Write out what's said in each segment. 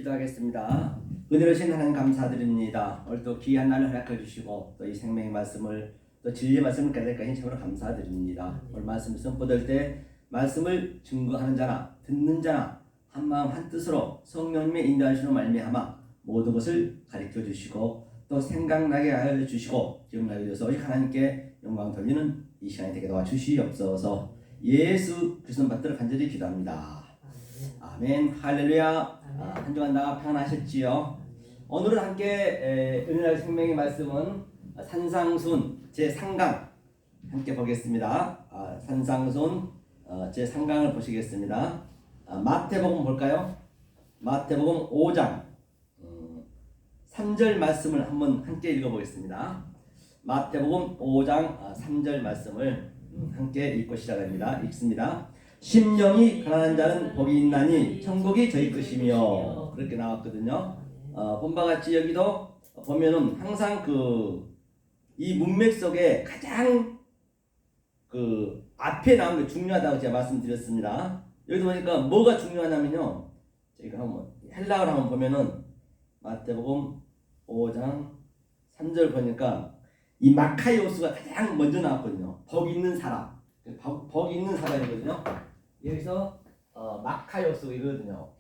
기도하겠습니다. 은혜로신 하나님 감사드립니다. 오늘 또 귀한 날을 허락해 주시고 또 이 생명의 말씀을 또 진리의 말씀을 깨달을까 참으로 감사드립니다. 오늘 말씀을 선포될 때 말씀을 증거하는 자나 듣는 자나 한 마음 한 뜻으로 성령님의 인도하시는 말미암아 모든 것을 가르쳐 주시고 또 생각나게 하여 주시고 기억나게 되어서 오직 하나님께 영광 돌리는 이 시간이 되게 도와주시옵소서. 예수 그리스도 받들어 간절히 기도합니다. 아멘. 할렐루야. 한 주간 다 평안하셨지요? 오늘은 함께 은혜의 생명의 말씀은 산상순 제3강 함께 보겠습니다. 산상순 제3강을 보시겠습니다. 마태복음 볼까요? 마태복음 5장 3절 말씀을 한번 함께 읽어보겠습니다. 마태복음 5장 3절 말씀을 함께 읽고 시작합니다. 읽습니다. 심령이 가난한 자는 복이 있나니 천국이 저희 것이며, 그렇게 나왔거든요. 본바 같이 여기도 보면은 항상 이 문맥 속에 가장 앞에 나온 게 중요하다고 제가 말씀드렸습니다. 여기도 보니까 뭐가 중요하냐면요, 저희가 한번 헬라어를 한번 보면은 마태복음 5장 3절 보니까 이 마카이오스가 가장 먼저 나왔거든요. 복 있는 사람, 복 있는 사람이거든요. 여기서 마카이오스 이거거든요.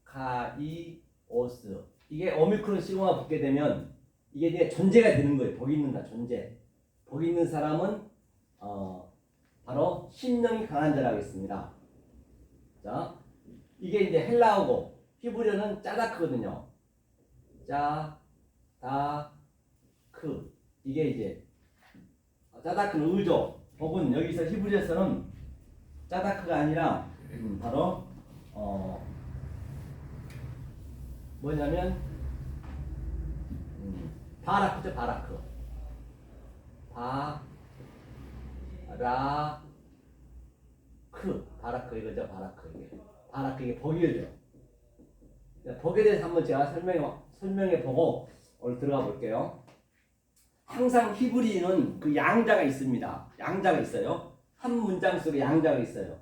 마카이오스, 이게 오미크론 시그마 붙게 되면 이게 이제 존재가 되는 거예요. 복 있는다, 존재. 복 있는 사람은 바로 심령이 강한 자라고 했습니다. 자, 이게 이제 헬라어고 히브리어는 짜다크거든요. 짜다크, 이게 이제 짜다크는 의조, 혹은 여기서 히브리어에서는 짜다크가 아니라 바로 뭐냐면 바라크죠. 바라크 바라크 이거죠. 바라크 이게 복이죠. 복에 대해서 한번 제가 설명해 보고 오늘 들어가 볼게요. 항상 히브리는 그 양자가 있습니다. 양자가 있어요. 한 문장 속에 양자가 있어요.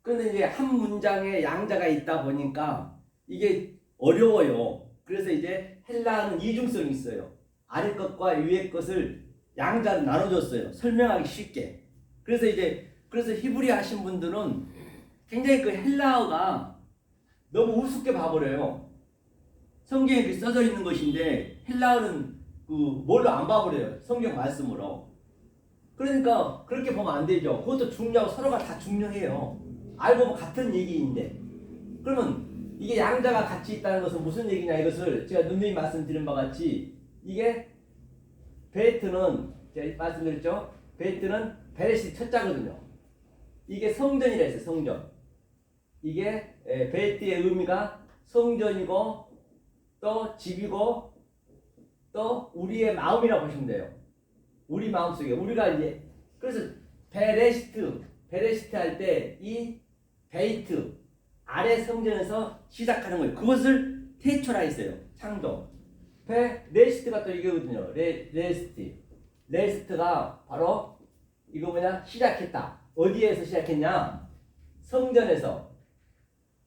그런데 이제 한 문장에 양자가 있다 보니까 이게 어려워요. 그래서 이제 헬라어는 이중성이 있어요. 아래 것과 위에 것을 양자로 나눠줬어요. 설명하기 쉽게. 그래서 히브리 하신 분들은 굉장히 그 헬라어가 너무 우습게 봐버려요. 성경에 이렇게 써져 있는 것인데 헬라어는 뭘로 안 봐버려요. 성경 말씀으로. 그러니까 그렇게 보면 안 되죠. 그것도 중요하고 서로가 다 중요해요. 알고 보면 같은 얘기인데. 그러면 이게 양자가 같이 있다는 것은 무슨 얘기냐, 이것을 제가 누누이 말씀드린 바 같이 이게 베이트는 제가 말씀드렸죠. 베이트는 베레시 첫자거든요. 이게 성전이라 했어요. 성전. 이게 베이트의 의미가 성전이고 또 집이고 또 우리의 마음이라고 보시면 돼요. 우리 마음속에 우리가 이제, 그래서 베레시트 할 때 이 베이트 아래 성전에서 시작하는 거예요. 그것을 태초라 했어요. 창조. 레시트가 또 이거거든요. 레스트가 바로 이거 뭐냐, 시작했다. 어디에서 시작했냐? 성전에서.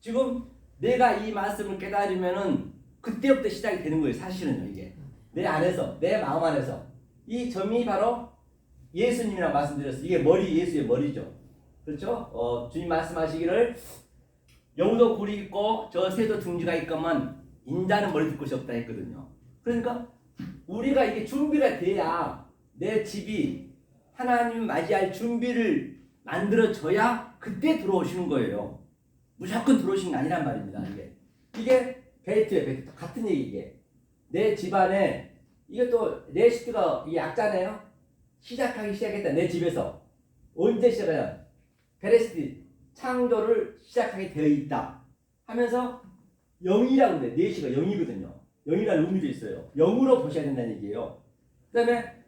지금 내가 이 말씀을 깨달으면은 그때부터 시작이 되는 거예요. 사실은요. 이게 내 안에서, 내 마음 안에서. 이 점이 바로 예수님이라고 말씀드렸어요. 이게 예수의 머리죠. 그렇죠? 주님 말씀하시기를 여우도 굴이 있고 저 새도 둥지가 있건만 인자는 머리 둘 곳이 없다 했거든요. 그러니까 우리가 이게 준비가 돼야 내 집이 하나님 맞이할 준비를 만들어줘야 그때 들어오시는 거예요. 무조건 들어오시는 게 아니란 말입니다. 이게 베이트예요. 베이트. 같은 얘기. 이게 내 집안에, 이게 또 레시트가 이 약자네요. 시작했다. 내 집에서. 언제 시작해요? 베레시트, 창조를 시작하게 되어 있다 하면서 0이라고 그래. 4시가 0이거든요. 0이라는 의미도 있어요. 0으로 보셔야 된다는 얘기예요. 그 다음에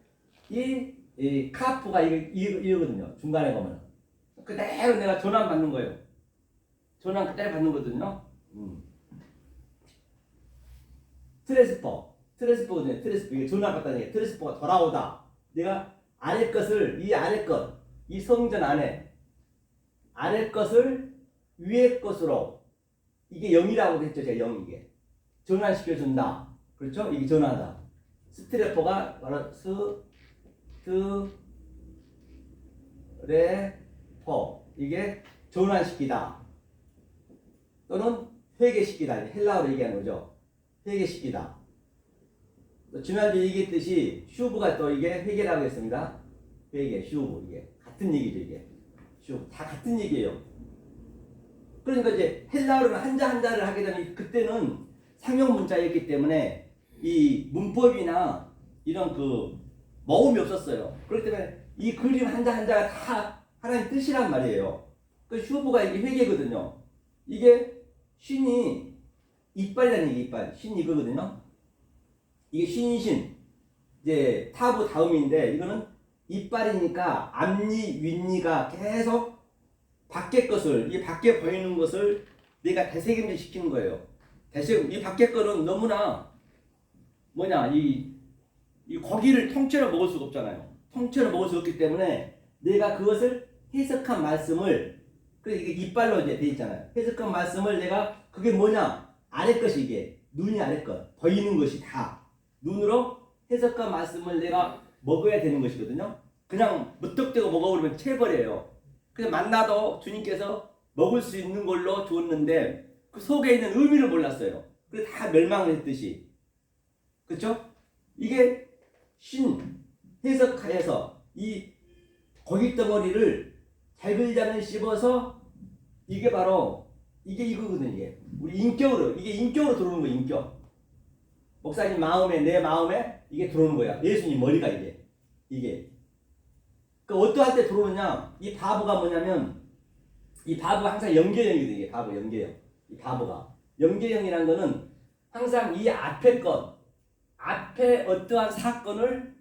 이 카프가 이거거든요. 중간에 보면 그대로 내가 전환 받는 거예요. 전환 그대로 받는 거거든요. 트랜스포거든요. 이게 전환 받다는 얘기. 트랜스포가 돌아오다. 내가 아래 것을, 이 성전 안에 것을 위의 것으로 이게 0이라고 했죠. 제가 0 이게. 전환시켜준다. 그렇죠? 이게 전환하다. 스트레퍼가 바로 스트레퍼. 이게 전환시키다. 또는 회개시키다. 헬라어로 얘기하는 거죠. 회개시키다. 지난주에 얘기했듯이 슈브가 또 이게 회개라고 했습니다. 회개, 슈브. 이게 같은 얘기죠. 이게 슈브. 다 같은 얘기예요. 그러니까 이제 헬라어로는 한자 한자를 하게 되면 그때는 상용 문자였기 때문에 이 문법이나 이런 그 모음이 없었어요. 그렇기 때문에 이 그림 한자 한자가 다 하나님 뜻이란 말이에요. 그 슈브가 이게 회개거든요. 이게 신이 이빨이라는 얘기, 이빨. 신 이거거든요. 이게 신이신. 이제 타부 다음인데 이거는 이빨이니까 앞니, 윗니가 계속 밖에 것을, 이게 밖에 보이는 것을 내가 대세김질 시키는 거예요. 이 밖에 거는 너무나 이 고기를 통째로 먹을 수가 없잖아요. 통째로 먹을 수 없기 때문에 내가 그것을 해석한 말씀을, 그래서 이게 이빨로 이제 돼 있잖아요. 해석한 말씀을 내가, 그게 뭐냐? 아래 것이 이게, 눈이 아래 것, 보이는 것이 다. 눈으로 해석한 말씀을 내가 먹어야 되는 것이거든요. 그냥 무턱대고 먹어버리면 체버려요. 그래서 만나도 주님께서 먹을 수 있는 걸로 주었는데 그 속에 있는 의미를 몰랐어요. 그래서 다 멸망을 했듯이. 그렇죠? 이게 신 해석하여서 이 고기 덩어리를 잘글자는 씹어서 이게 바로 이게 이거거든요. 이게 우리 인격으로, 이게 인격으로 들어오는 거예요. 인격. 목사님 마음에, 내 마음에 이게 들어오는 거야. 예수님 머리가 이게. 그 어떠할 때 들어오느냐? 이 바보가 뭐냐면, 이 바보가 항상 연계형이거든요. 이게 바보 연계형. 이 바보가 연계형이라는 거는 항상 이 앞에 어떠한 사건을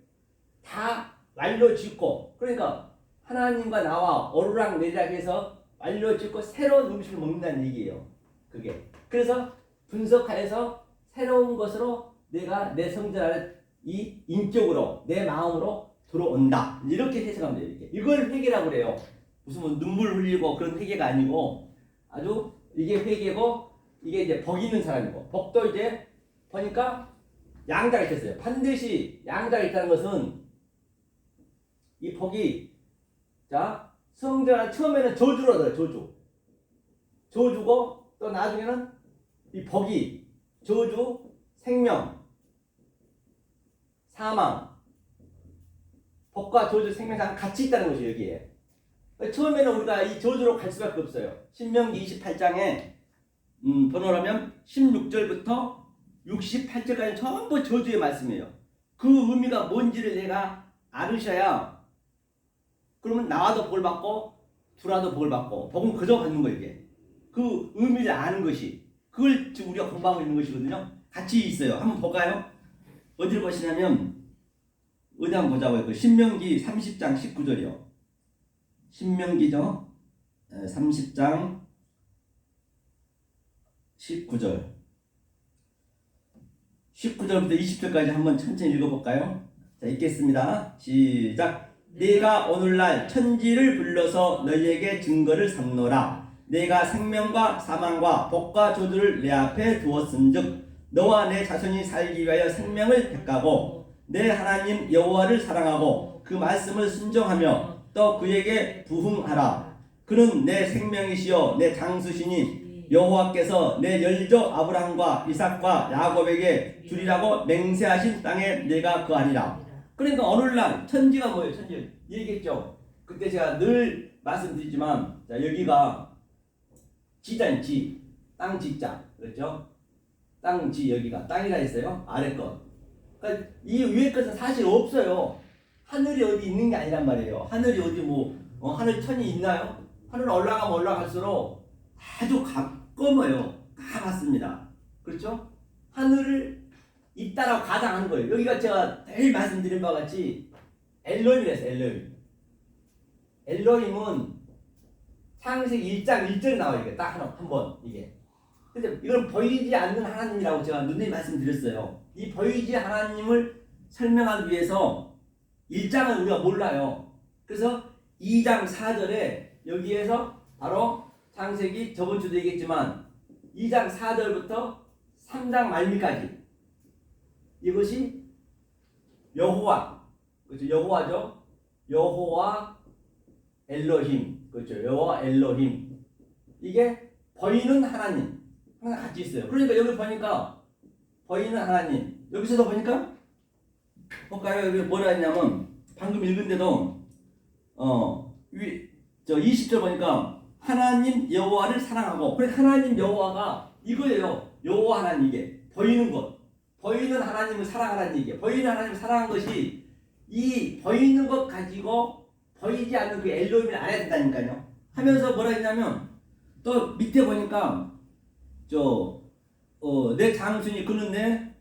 다 완료짓고, 그러니까 하나님과 나와 오르락내리락해서 완료짓고 새로운 음식을 먹는다는 얘기예요. 그게. 그래서 분석하여서 새로운 것으로 내가 내 성질 안에 이 인격으로, 내 마음으로 들어온다. 이렇게 해석하면 돼요. 이렇게. 이걸 회개라고 그래요. 무슨 뭐 눈물 흘리고 그런 회개가 아니고, 아주 이게 회개고, 이게 이제 복 있는 사람이고, 복도 이제 보니까 양자가 있었어요. 반드시 양자가 있다는 것은 이 복이, 자, 성전은 처음에는 저주로 들어요. 저주고, 또 나중에는 이 복이 저주, 생명, 사망, 복과 저주, 생명, 사망 같이 있다는 것이 여기에. 처음에는 우리가 이 저주로 갈 수밖에 없어요. 신명기 28장에 번호라면 16절부터 68절까지 전부 저주의 말씀이에요. 그 의미가 뭔지를 내가 알으셔야, 그러면 나와도 복을 받고 두라도 복을 받고, 복은 그저 받는 거예요. 이게. 그 의미를 아는 것이, 그걸 지금 우리가 공부하고 있는 것이거든요. 같이 있어요. 한번 볼까요? 어디를 보시냐면, 어디 한번 보자고요. 그 신명기 30장 19절이요. 신명기죠. 30장 19절. 19절부터 20절까지 한번 천천히 읽어볼까요? 자, 읽겠습니다. 시작. 네가 오늘날 천지를 불러서 너희에게 증거를 삼노라. 내가 생명과 사망과 복과 저주를 내 앞에 두었은즉 너와 내 자손이 살기 위하여 생명을 택하고 내 하나님 여호와를 사랑하고 그 말씀을 순종하며 또 그에게 부흥하라. 그는 내 생명이시여 내 장수시니 여호와께서 내 열조 아브라함과 이삭과 야곱에게 주리라고 맹세하신 땅에 내가 거하리라. 그러니까 오늘날 천지가 뭐예요? 천지 얘기했죠. 그때 제가 늘 말씀드리지만, 자, 여기가 지잖아요. 지, 땅 지자, 그렇죠? 땅 지, 여기가 땅이라 했어요. 아래 것. 그러니까 이 위에 것은 사실 없어요. 하늘이 어디 있는 게 아니란 말이에요. 하늘이 어디 하늘 천이 있나요? 하늘 올라가면 올라갈수록 아주 가까워요. 가깝습니다. 그렇죠? 하늘을 있다라고 가장하는 거예요. 여기가 제가 늘 말씀드린 바와 같이 엘로힘이랬어요. 엘로힘. 엘로힘은 창세기 1장 1절에 나와요. 이게 딱 한 번 이게. 근데 이건 보이지 않는 하나님이라고 제가 누누이 말씀드렸어요. 이 보이지 하나님을 설명하기 위해서 1장은 우리가 몰라요. 그래서 2장 4절에 여기에서 바로 창세기, 저번 주도 얘기했지만 2장 4절부터 3장 말미까지 이것이 여호와, 그렇죠? 여호와죠. 여호와 엘로힘, 그렇죠? 여호와 엘로힘. 이게 보이는 하나님 항상 같이 있어요. 그러니까 여기 보니까 보이는 하나님, 여기서도 보니까 볼까요? 여기 뭐라 했냐면 방금 읽은데도 저 20절 보니까 하나님 여호와를 사랑하고, 그래 하나님 여호와가 이거예요. 여호와 하나님, 이게 보이는 것, 보이는 하나님을 사랑하라는 얘기예요. 보이는 하나님을 사랑한 것이 이 보이는 것 가지고 보이지 않는 그 엘로힘을 알아야 된다니까요. 하면서 뭐라 했냐면 또 밑에 보니까 내 장수니 그는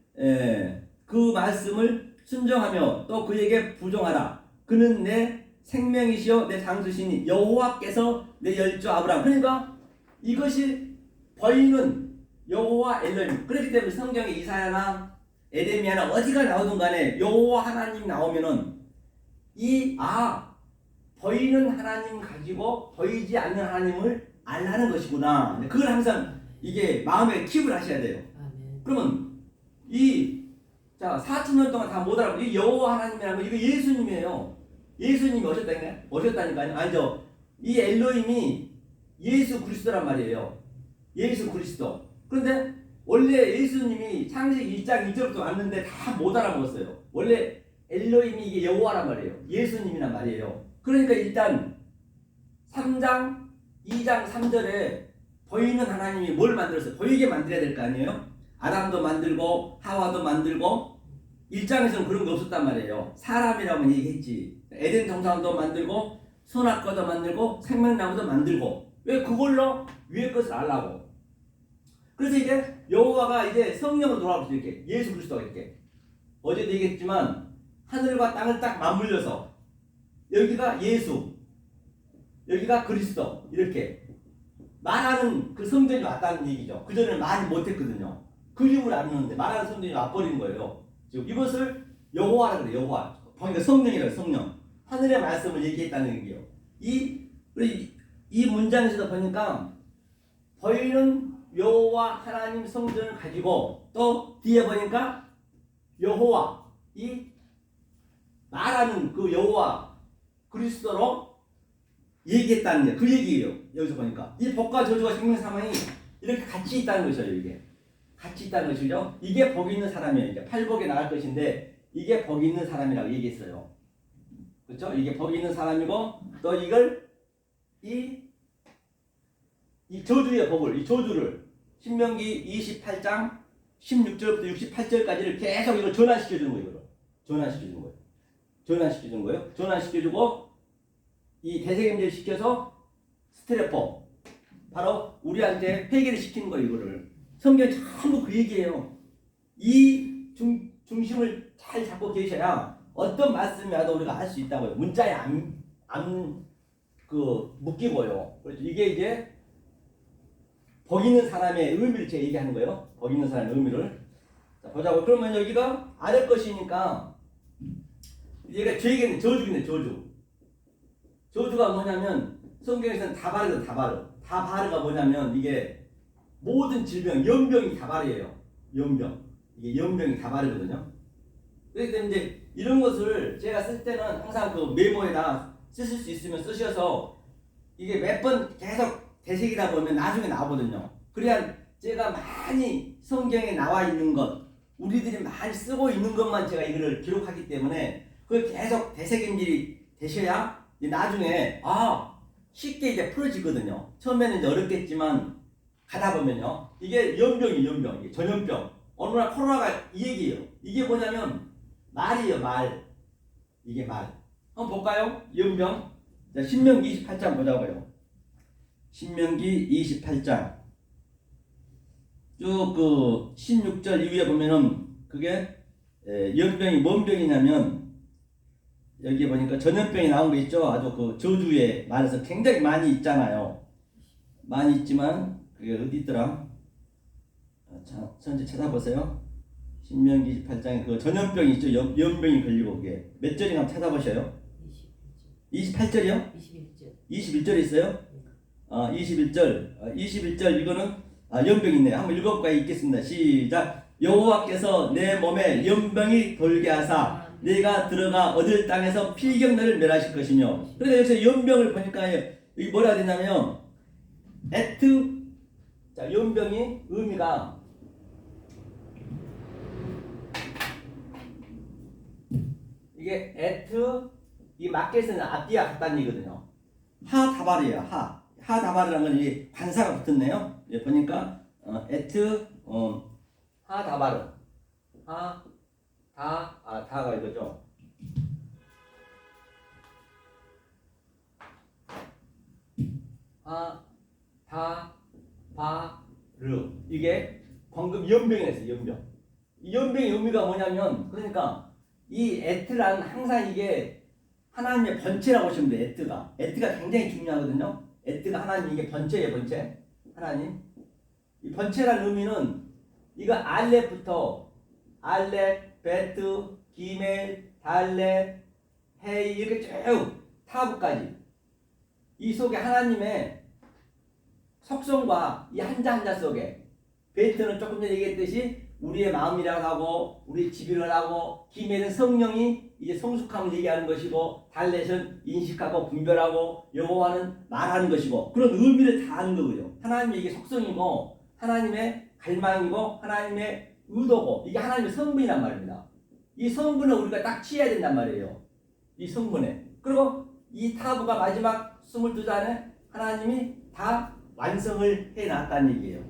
그 말씀을 순종하며 또 그에게 부종하라. 그는 내 생명이시여 내 장수시니 여호와께서 내 열조 아브라함. 그러니까 이것이 보이는 여호와 엘로힘. 그렇기 때문에 성경에 이사야나 에레미야나 어디가 나오든 간에 여호와 하나님 나오면은 보이는 하나님 가지고 보이지 않는 하나님을 알라는 것이구나. 그걸 항상 이게 마음에 킵을 하셔야 돼요. 그러면 4,000년 동안 다 못 알아보고 이 여호와 하나님이라는 거 이거 예수님이에요. 예수님이 오셨다니까요. 아니죠. 이 엘로힘이 예수 그리스도란 말이에요. 예수 그리스도. 그런데 원래 예수님이 창세기 1장 2절부터 왔는데 다 못 알아먹었어요. 원래 엘로힘이 이게 여호와란 말이에요. 예수님이란 말이에요. 그러니까 일단 3장 2장 3절에 보이는 하나님이 뭘 만들었어요? 보이게 만들어야 될 거 아니에요? 아담도 만들고 하와도 만들고 1장에서는 그런 게 없었단 말이에요. 사람이라고 얘기했지. 에덴 동산도 만들고 선악과도 만들고 생명나무도 만들고. 왜? 그걸로 위의 것을 알라고. 그래서 이제 여호와가 이제 성령으로 돌아오면서 이렇게 예수 그리스도가 이렇게 어제도 얘기했지만 하늘과 땅을 딱 맞물려서 여기가 예수, 여기가 그리스도 이렇게 말하는 그 성전이 왔다는 얘기죠. 그전에는 말이 못했거든요. 그 이름을 안 넣는데 말하는 성전이 와버린 거예요. 지금 이것을 여호와라고 그래요. 여호와. 그러니까 성령이라고, 성령. 하늘의 말씀을 얘기했다는 얘기예요. 이 문장에서도 보니까 보이는 여호와 하나님 성전을 가지고 또 뒤에 보니까 여호와, 이 말하는 그 여호와 그리스도로 얘기했다는 게 그 얘기예요. 여기서 보니까 이 복과 저주와 생명 사망이 이렇게 같이 있다는 것이에요. 이게 같이 있다는 것이죠. 이게 복 있는 사람이에요. 이제 팔복에 나갈 것인데 이게 복 있는 사람이라고 얘기했어요. 그렇죠? 이게 복 있는 사람이고 또 이걸 이 저주의 복을, 이 저주를 신명기 28장 16절부터 68절까지를 계속 이걸 전환시켜주는 거예요. 이걸 전환시켜주는 거예요. 전환시켜주는 거예요. 전환시켜주고 이 대세김질 시켜서 스트레포 바로 우리한테 회개를 시키는 거예요. 이거를 성경 전부 그 얘기예요. 이 중심을 잘 잡고 계셔야 어떤 말씀이 와도 우리가 알 수 있다고요. 문자에 안 묶이고요. 그렇죠. 이게 이제 복 있는 사람의 의미를 제가 얘기하는 거예요. 복 있는 사람의 의미를. 자, 보자고. 그러면 여기가 아래 것이니까 얘가 죄겠네. 저주겠네. 저주가 뭐냐면 성경에서는 다바르거든. 다바르가 뭐냐면 이게 모든 질병, 연병이 다바르예요. 연병. 이게 연병이 다바르거든요. 그렇기 때문에 이제 이런 것을 제가 쓸 때는 항상 그 메모에다 쓰실 수 있으면 쓰셔서 이게 몇 번 계속 되새기다 보면 나중에 나오거든요. 그래야 제가 많이 성경에 나와 있는 것, 우리들이 많이 쓰고 있는 것만 제가 이거를 기록하기 때문에 그걸 계속 되새김질이 되셔야 나중에 쉽게 이제 풀어지거든요. 처음에는 이제 어렵겠지만 가다 보면요. 이게 연병이에요. 이게 전염병. 어느 날 코로나가 이 얘기예요. 이게 뭐냐면 말이에요. 말. 이게 말. 한번 볼까요? 연병. 자, 신명기 28장 보자고요. 신명기 28장 쭉 그 16절 이후에 보면은 그게 연병이 뭔 병이냐면 여기 보니까 전염병이 나온 거 있죠. 아주 그 저주에 말해서 굉장히 많이 있잖아요. 많이 있지만 그게 어디 있더라? 선제 찾아보세요. 신명기 28장에 그 전염병이 있죠. 연병이 걸리고 그게 몇 절인가 한번 찾아보셔요. 28절이요? 21절 있어요? 21절 이거는 연병이 있네요. 한번 읽어볼까요? 읽겠습니다. 시작. 여호와께서 내 몸에 연병이 돌게 하사 내가 들어가 얻을 땅에서 필경들을 멸하실 것이며. 그러니까 여기서 연병을 보니까 이게 뭐라 되냐면 에트. 자, 연병이 의미가 이게 에트, 이 마켓은 앞뒤가 같다는 얘기거든요. 하다발이에요. 하다발이라는 건 이게 관사가 붙었네요. 예, 보니까 에트 하다바르 다가 이거죠. 바르, 이게 방금 연병이었어요. 연병. 이 연병의 의미가 뭐냐면, 그러니까 이 에트란 항상 이게 하나님의 번체라고 보시면 돼요. 에트가 굉장히 중요하거든요. 에트가 하나님, 이게 번체예요. 번체. 하나님. 이 번체라는 의미는 이거 알렙부터 알렙, 베트, 기멜, 달렙, 헤이 이렇게 쭉 타브까지 이 속에 하나님의 속성과 이 한자 한자 속에, 베트는 조금 전에 얘기했듯이 우리의 마음이라고 하고 우리 집이라고 하고, 기멜은 성령이 이제 성숙함을 얘기하는 것이고, 달렛은 인식하고 분별하고, 여호와는 말하는 것이고, 그런 의미를 다 하는 거고요. 하나님의 이게 속성이고 하나님의 갈망이고 하나님의 의도고, 이게 하나님의 성분이란 말입니다. 이 성분을 우리가 딱 취해야 된단 말이에요. 이 성분에. 그리고 이 타브가 마지막 22잔에 하나님이 다 완성을 해놨다는 얘기예요.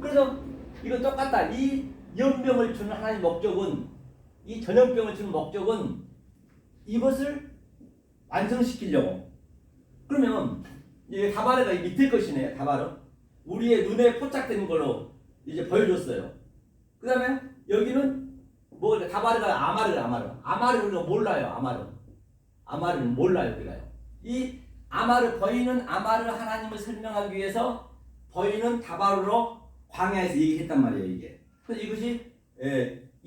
그래서 이거 똑같다. 이 연병을 주는 하나님의 목적은, 이 전염병을 주는 목적은 이것을 완성시키려고. 그러면 이게 다바르가 밑에 것이네요. 다바르. 우리의 눈에 포착되는 걸로 이제 보여줬어요. 그 다음에 여기는 뭐 다바르가 아마르 우리가 몰라요. 아마르는 몰라요. 우리가요. 이 아마르, 보이는 아마르 하나님을 설명하기 위해서 보이는 다바르로 광야에서 얘기했단 말이에요. 이게. 그래서 이것이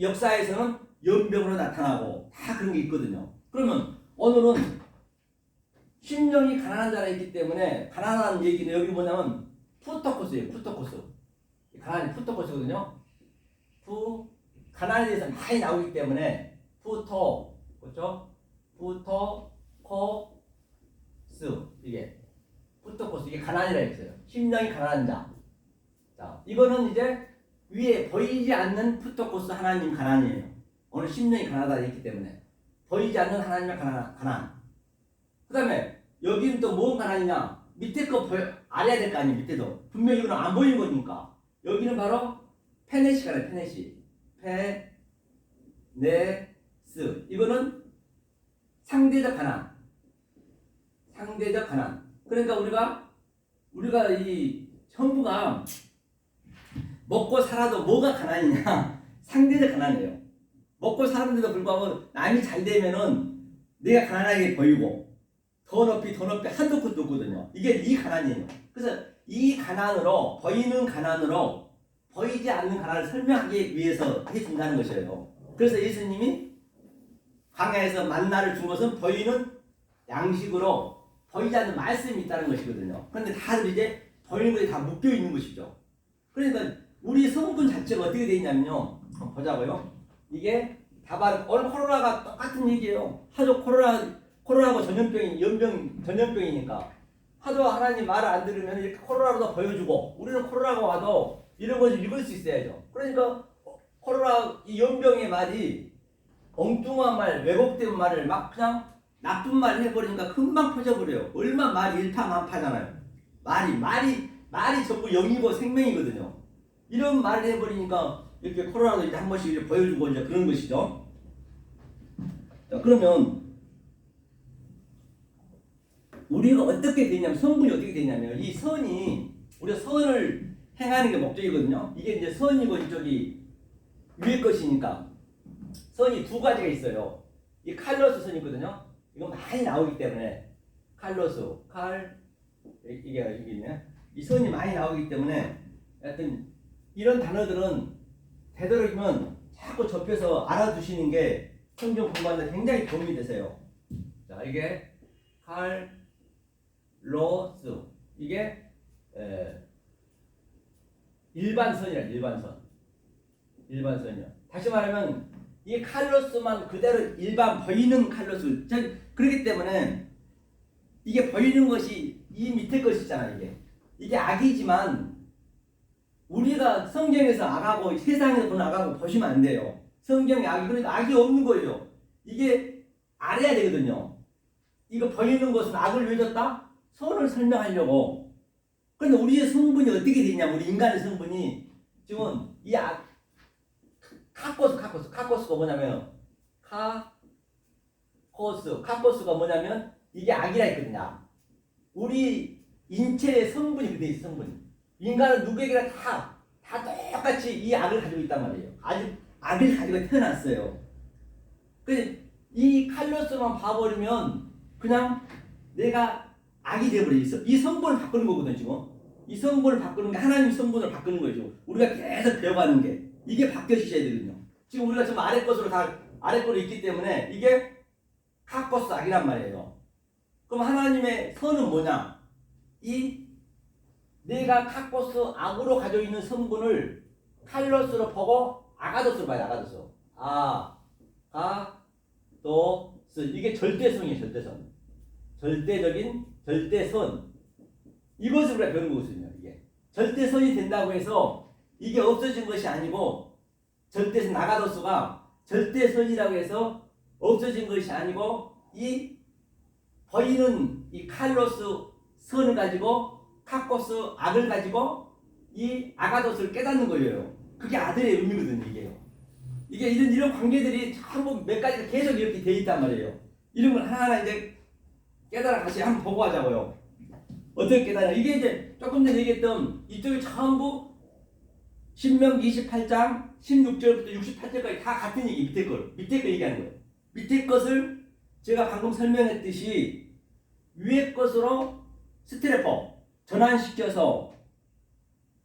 역사에서는 연병으로 나타나고 다 그런 게 있거든요. 그러면 오늘은 심령이 가난한 자가 있기 때문에, 가난한 얘기는 여기 뭐냐면 푸토코스예요. 푸토코스. 가난이 푸토코스거든요. 가난에 대해서 많이 나오기 때문에 그렇죠? 푸토코스, 이게 푸토코스, 이게 가난이라 했어요. 심령이 가난한 자. 자, 이거는 이제 위에 보이지 않는 푸토코스 하나님 가난이에요. 오늘 심령이 가난하다 했기 때문에 보이지 않는 하나님의 가난. 그 다음에 여기는 또 뭔 가난이냐? 밑에 거 알아야 될 거 아니에요. 밑에도 분명히 이거는 안 보이는 거니까. 여기는 바로 페네시가래. 페네스. 이거는 상대적 가난. 그러니까 우리가 이 형부가 먹고 살아도 뭐가 가난이냐? 상대적 가난이에요. 먹고 사는데도 불구하고 남이 잘 되면은 내가 가난하게 보이고, 더 높이 한도 끝도 없거든요. 이게 이 가난이에요. 그래서 이 가난으로, 보이는 가난으로 보이지 않는 가난을 설명하기 위해서 해준다는 것이에요. 그래서 예수님이 광야에서 만나를 준 것은 보이는 양식으로, 보이지 않는 말씀이 있다는 것이거든요. 그런데 다들 이제 보이는 것이 다 묶여 있는 것이죠. 그러니까 우리 성분 자체가 어떻게 되어 있냐면요. 보자고요. 이게 다발, 오늘 코로나가 똑같은 얘기예요. 하도 코로나하고 전염병이니까 하도 하나님 말을 안 들으면 이렇게 코로나로도 보여주고, 우리는 코로나가 와도 이런 것을 읽을 수 있어야죠. 그러니까 코로나 이 연병의 말이 엉뚱한 말, 왜곡된 말을 막 그냥 나쁜 말 해버리니까 금방 퍼져버려요. 얼마 말이 일파만파잖아요. 말이 전부 영이고 생명이거든요. 이런 말을 해버리니까 이렇게 코로나도 이제 한 번씩 이제 보여주고 이제 그런 것이죠. 자, 그러면 우리가 어떻게 되냐면, 성분이 어떻게 되냐면, 이 선이, 우리가 선을 행하는 게 목적이거든요. 이게 이제 선이고 이쪽이 위의 것이니까 선이 두 가지가 있어요. 이 칼로스 선이 있거든요. 이거 많이 나오기 때문에 이게 여기 있네. 이 선이 많이 나오기 때문에 하여튼 이런 단어들은 되도록이면 자꾸 접해서 알아두시는 게 성경 공부하는데 굉장히 도움이 되세요. 자, 이게 칼로스, 이게 일반선이라 일반선. 일반선이요. 다시 말하면 이 칼로스만 그대로 일반 보이는 칼로스. 그렇기 때문에 이게 보이는 것이 이 밑에 것이잖아요. 이게 악이지만 우리가 성경에서 악하고 세상에서 보는 악하고 보시면 안 돼요. 성경에 악이 그러니까 악이 없는 거예요. 이게 알아야 되거든요. 이거 보이는 것은 악을 왜 줬다? 선을 설명하려고. 그런데 우리의 성분이 어떻게 되냐? 우리 인간의 성분이 지금 이 카코스가 뭐냐면 카코스가 뭐냐면 이게 악이라 했거든요. 우리 인체의 성분이 그렇게 있어. 성분. 인간은 누구에게나 다 똑같이 이 악을 가지고 있단 말이에요. 아주 악을 가지고 태어났어요. 그래서 이 칼로스만 봐버리면 그냥 내가 악이 되어버려 있어. 이 성분을 바꾸는 거거든 지금. 이 성분을 바꾸는 게 하나님 성분을 바꾸는 거죠. 우리가 계속 배워가는 게 이게 바뀌어지셔야 되거든요. 지금 우리가 지금 아래 것으로 다 아래 거로 있기 때문에 이게 카코스 악이란 말이에요. 그럼 하나님의 선은 뭐냐? 이 내가 카코스 악으로 가지고 있는 성분을 칼로스로 보고 아가도스로 봐요. 아가도스. 아가도스. 이게 절대성이에요. 절대성. 절대적인 절대선. 이것을 우리가 배우는 거거든요. 이게 절대선이 된다고 해서 이게 없어진 것이 아니고 절대선 아가도스가 절대선이라고 해서 없어진 것이 아니고 이 보이는 이 칼로스 선을 가지고 카코스 악을 가지고 이 아가도스를 깨닫는 거예요. 그게 아들의 의미거든요. 이게 이런 관계들이 전부 몇 가지가 계속 이렇게 돼 있단 말이에요. 이런 걸 하나하나 이제 깨달아 같이 한번 보고 하자고요. 어떻게 깨달아? 이게 이제 조금 전에 얘기했던 이쪽이 전부 신명기 28장 16절부터 68절까지 다 같은 얘기. 밑에 거 얘기하는 거예요. 밑에 것을 제가 방금 설명했듯이 위에 것으로 스트레퍼 전환시켜서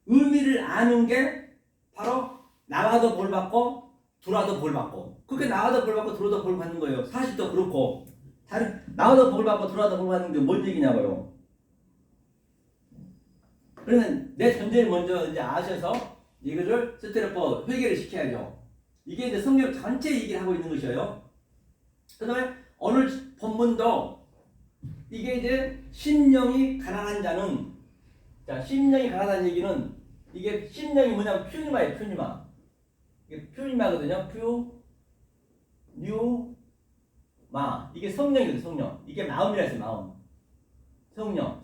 의미를 아는 게 바로 나와도 볼 받고 들어와도 볼 받고. 그렇게 나와도 볼 받고 들어와도 볼 받는 거예요. 사실도 그렇고 다른 나와도 볼 받고 들어와도 볼 받는 게 뭔 얘기냐고요. 그러면 내 존재를 먼저 이제 아셔서 이거를 스트레퍼 회개를 시켜야죠. 이게 이제 성경 전체 얘기를 하고 있는 것이에요. 그다음에 오늘 본문도 이게 이제 심령이 가난한 자는, 자, 심령이 가난한 얘기는 이게 심령이 뭐냐면 퓨니마예요. 퓨니마. 이게 퓨니마거든요. 퓨뉴마. 이게 성령이거든요. 성령. 이게 마음이라 했어요. 마음.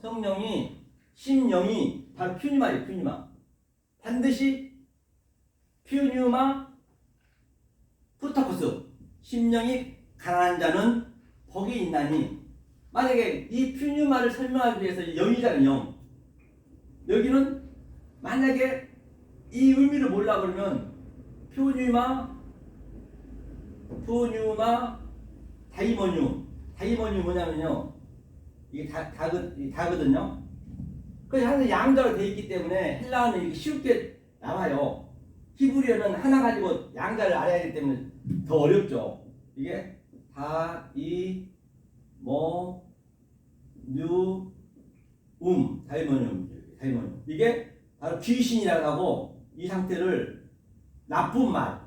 성령이 심령이 바로 퓨니마예요. 퓨니마. 반드시 퓨뉴마 푸타코스. 심령이 가난한 자는 복이 있나니. 만약에 이 퓨뉴마를 설명하기 위해서 영이잖아요. 영. 여기는 만약에 이 의미를 몰라 그러면 퓨뉴마 다이모늄 뭐냐면요. 이게 다거든요. 그래서 항상 양자로 되어 있기 때문에 헬라어는 이렇게 쉽게 나와요. 히브리어는 하나 가지고 양자를 알아야 하기 때문에 더 어렵죠. 이게 다이모늄. 이게 바로 귀신이라고 하고 이 상태를 나쁜 말.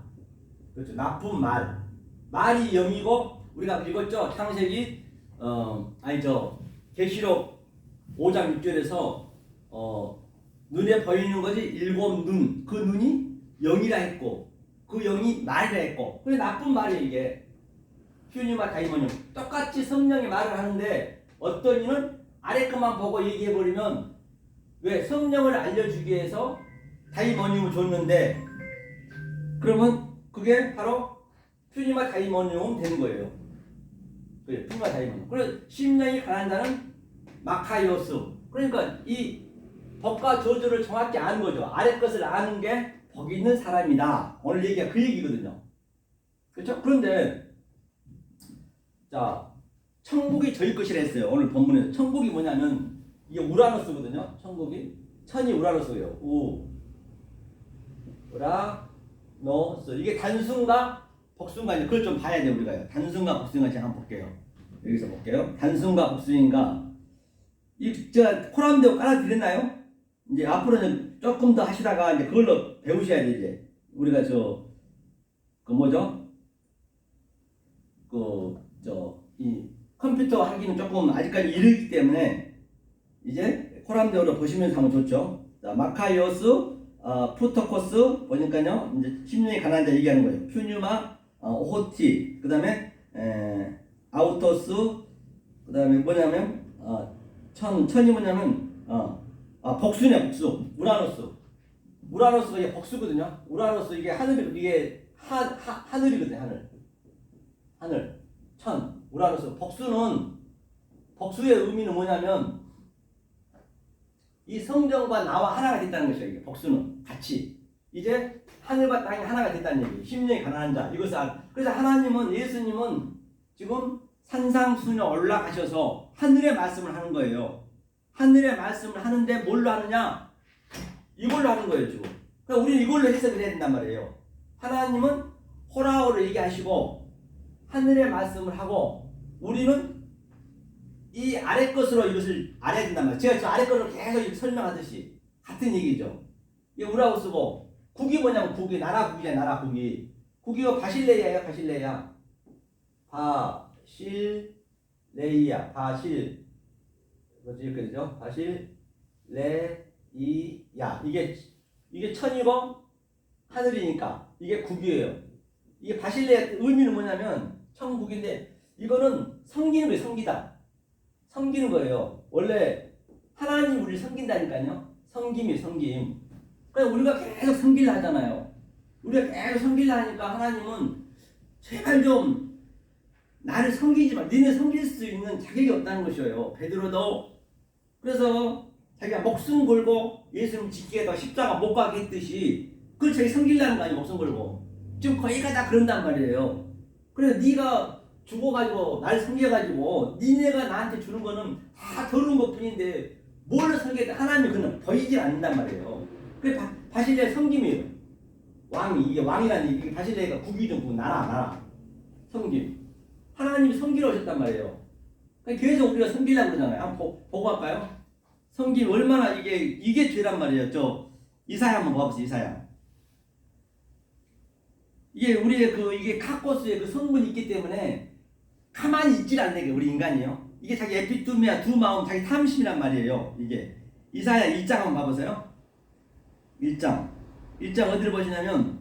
그렇죠. 나쁜 말. 말이 영이고 우리가 읽었죠. 창세기 계시록 5장 6절에서 눈에 보이는 것이 일곱 눈. 그 눈이 영이라 했고 그 영이 말이라 했고. 그게 나쁜 말이에요. 이게 퓨니마 다이모늄. 똑같이 성령이 말을 하는데 어떤 이는 아래 것만 보고 얘기해버리면, 왜? 성령을 알려주기 위해서 다이모늄을 줬는데 그러면 그게 바로 퓨니마 다이모늄 되는 거예요. 그래, 퓨니마 다이모늄. 그래서 심령이 가난한 자는 마카이오스. 그러니까 이 복과 저주를 정확히 아는 거죠. 아래 것을 아는 게 복 있는 사람이다. 오늘 얘기가 그 얘기거든요. 그렇죠? 그런데 자, 천국이 저희 것이라 했어요. 오늘 본문에서. 천국이 뭐냐면 이게 우라노스거든요. 천국이. 천이 우라노스예요. 우라노스. 이게 단순과 복순가. 그걸 좀 봐야 돼요. 우리가요. 단순과 복순가 제가 한번 볼게요. 여기서 볼게요. 단순과 복순인가. 제가 코람대고 깔아드렸나요? 이제 앞으로는 조금 더 하시다가 이제 그걸로 배우셔야 돼 이제. 우리가 그 뭐죠? 이 컴퓨터 하기는 조금 아직까지 이르기 때문에 이제 코람대로 보시면서 하면 좋죠. 자, 마카이오스, 프루토코스 보니까요. 이제 심령이 가난한 자 얘기하는 거예요. 퓨뉴마, 오호티, 그 다음에 아우토스, 그 다음에 뭐냐면 천이 뭐냐면 복수네 복수. 우라노스가 이게 복수거든요. 우라노스 이게 이게 하늘이거든요. 하늘. 천. 우라노스. 복수의 의미는 뭐냐면 이 성전과 나와 하나가 됐다는 것이에요. 이게 복수는 같이 이제 하늘과 땅이 하나가 됐다는 얘기예요. 심령이 가난한 자 이것을 그래서 예수님은 지금 산상수훈에 올라가셔서 하늘의 말씀을 하는 거예요. 하늘의 말씀을 하는데 뭘로 하느냐? 이걸로 하는 거예요 지금. 그러니까 우리는 이걸로 해석을 해야 된단 말이에요. 하나님은 호라호를 얘기하시고 하늘의 말씀을 하고 우리는 이 아래 것으로 이것을 알아야 된단 말이에요. 제가 저 아래 것을 계속 설명하듯이 같은 얘기죠. 이게 우라고 쓰고 국이 뭐냐면 국이 나라 국이잖아요. 나라 국이. 국이가 바실레이아예요. 바실레이아. 바실레이아. 뭐지 이렇게 되죠? 바실레이아. 이게 천이고 하늘이니까 이게 국이에요. 이게 바실레이아 의미는 뭐냐면 천국인데 이거는 섬기는 거예요. 섬기는 거예요. 원래 하나님 우리를 섬긴다니까요. 섬김. 그래서 우리가 계속 섬기려 하잖아요. 우리가 계속 섬기려 하니까 하나님은 제발 좀 나를 섬기지 마. 니네 섬길 수 있는 자격이 없다는 것이에요. 베드로도 그래서 자기가 목숨 걸고 예수님 짓기에 더 십자가 못 가게 했듯이 그걸 자기 섬기려는 거 아니에요. 목숨 걸고. 지금 거기가 다 그런단 말이에요. 그래서 네가 죽어가지고 날 섬겨가지고 니네가 나한테 주는 거는 다 더러운 것 뿐인데 뭘 섬기겠다. 하나님이 그는 보이질 않는단 말이에요. 그게 바실레아 섬김이에요. 이게 왕이라는 이게 바실레아가 국이든 국 나라 섬김. 하나님이 섬기러 오셨단 말이에요. 계속 우리가 섬기려고 그러잖아요. 한번 보고 할까요? 섬김 얼마나 이게 죄란 말이에요. 이사야 한번 봐보세요. 이사야. 이게 우리의 이게 카코스의 그 성분이 있기 때문에 가만히 있질 않네, 우리 인간이요. 이게 자기 에피투미아 두 마음, 자기 탐심이란 말이에요. 이게 이사야 1장 한번 봐보세요. 1장 어디를 보시냐면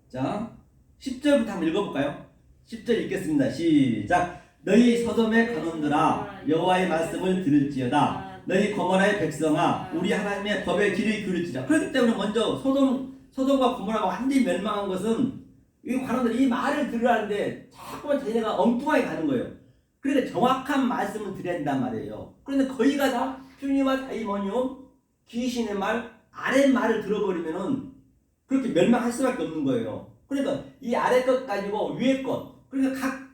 자 10절부터 한번 읽어볼까요? 10절 읽겠습니다. 시작. 너희 소돔의 관원들아 여호와의 말씀을 들을지어다. 너희 고모라의 백성아 우리 하나님의 법에 귀를 기울일지어다. 그렇기 때문에 먼저 소돔과 고모라가 완전히 멸망한 것은 이 관원들이 이 말을 들으라는데 자꾸만 자기네가 엉뚱하게 가는 거예요. 그러니까 정확한 말씀을 드려야 된단 말이에요. 그런데 거기가 다 퓨니와 다이모니움 귀신의 말 아래 말을 들어버리면은 그렇게 멸망할 수밖에 없는 거예요. 그러니까 이 아래 것 가지고 위에 것 그러니까 각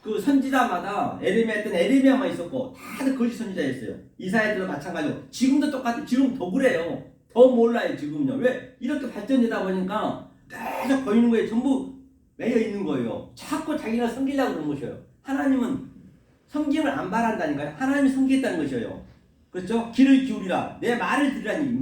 그 선지자마다 에레미야만 있었고 다들 거짓 선지자였어요. 이사야들도 마찬가지고 지금도 똑같아요. 지금 더 그래요. 더 몰라요 지금요. 왜? 이렇게 발전되다 보니까 계속 보이는 거에 전부 매여 있는 거예요. 자꾸 자기가 섬기려고 그러는 것이에요. 하나님은 섬김을 안 바란다니까요. 하나님이 섬기겠다는 것이에요. 그렇죠? 귀를 기울이라. 내 말을 들으라니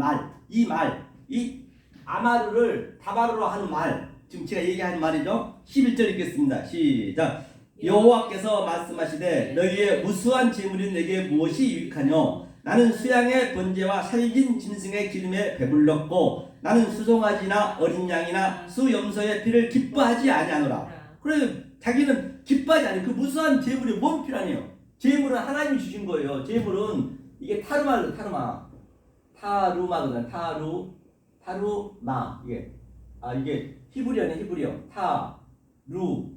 이 아마르를 다바르로 하는 말. 지금 제가 얘기하는 말이죠. 11절 읽겠습니다. 시작. 여호와께서 말씀하시되 너희의 무수한 재물이 내게 무엇이 유익하뇨? 나는 수양의 번제와 살긴 짐승의 기름에 배불렀고 나는 수송아지나 어린 양이나 수염소의 피를 기뻐하지 아니하노라. 그래서 자기는 기뻐하지 않아요. 그 무수한 재물이 뭔 필요하네요. 재물은 하나님이 주신 거예요. 재물은 이게 타루마거든. 타루마거든. 타루마 이게 히브리어.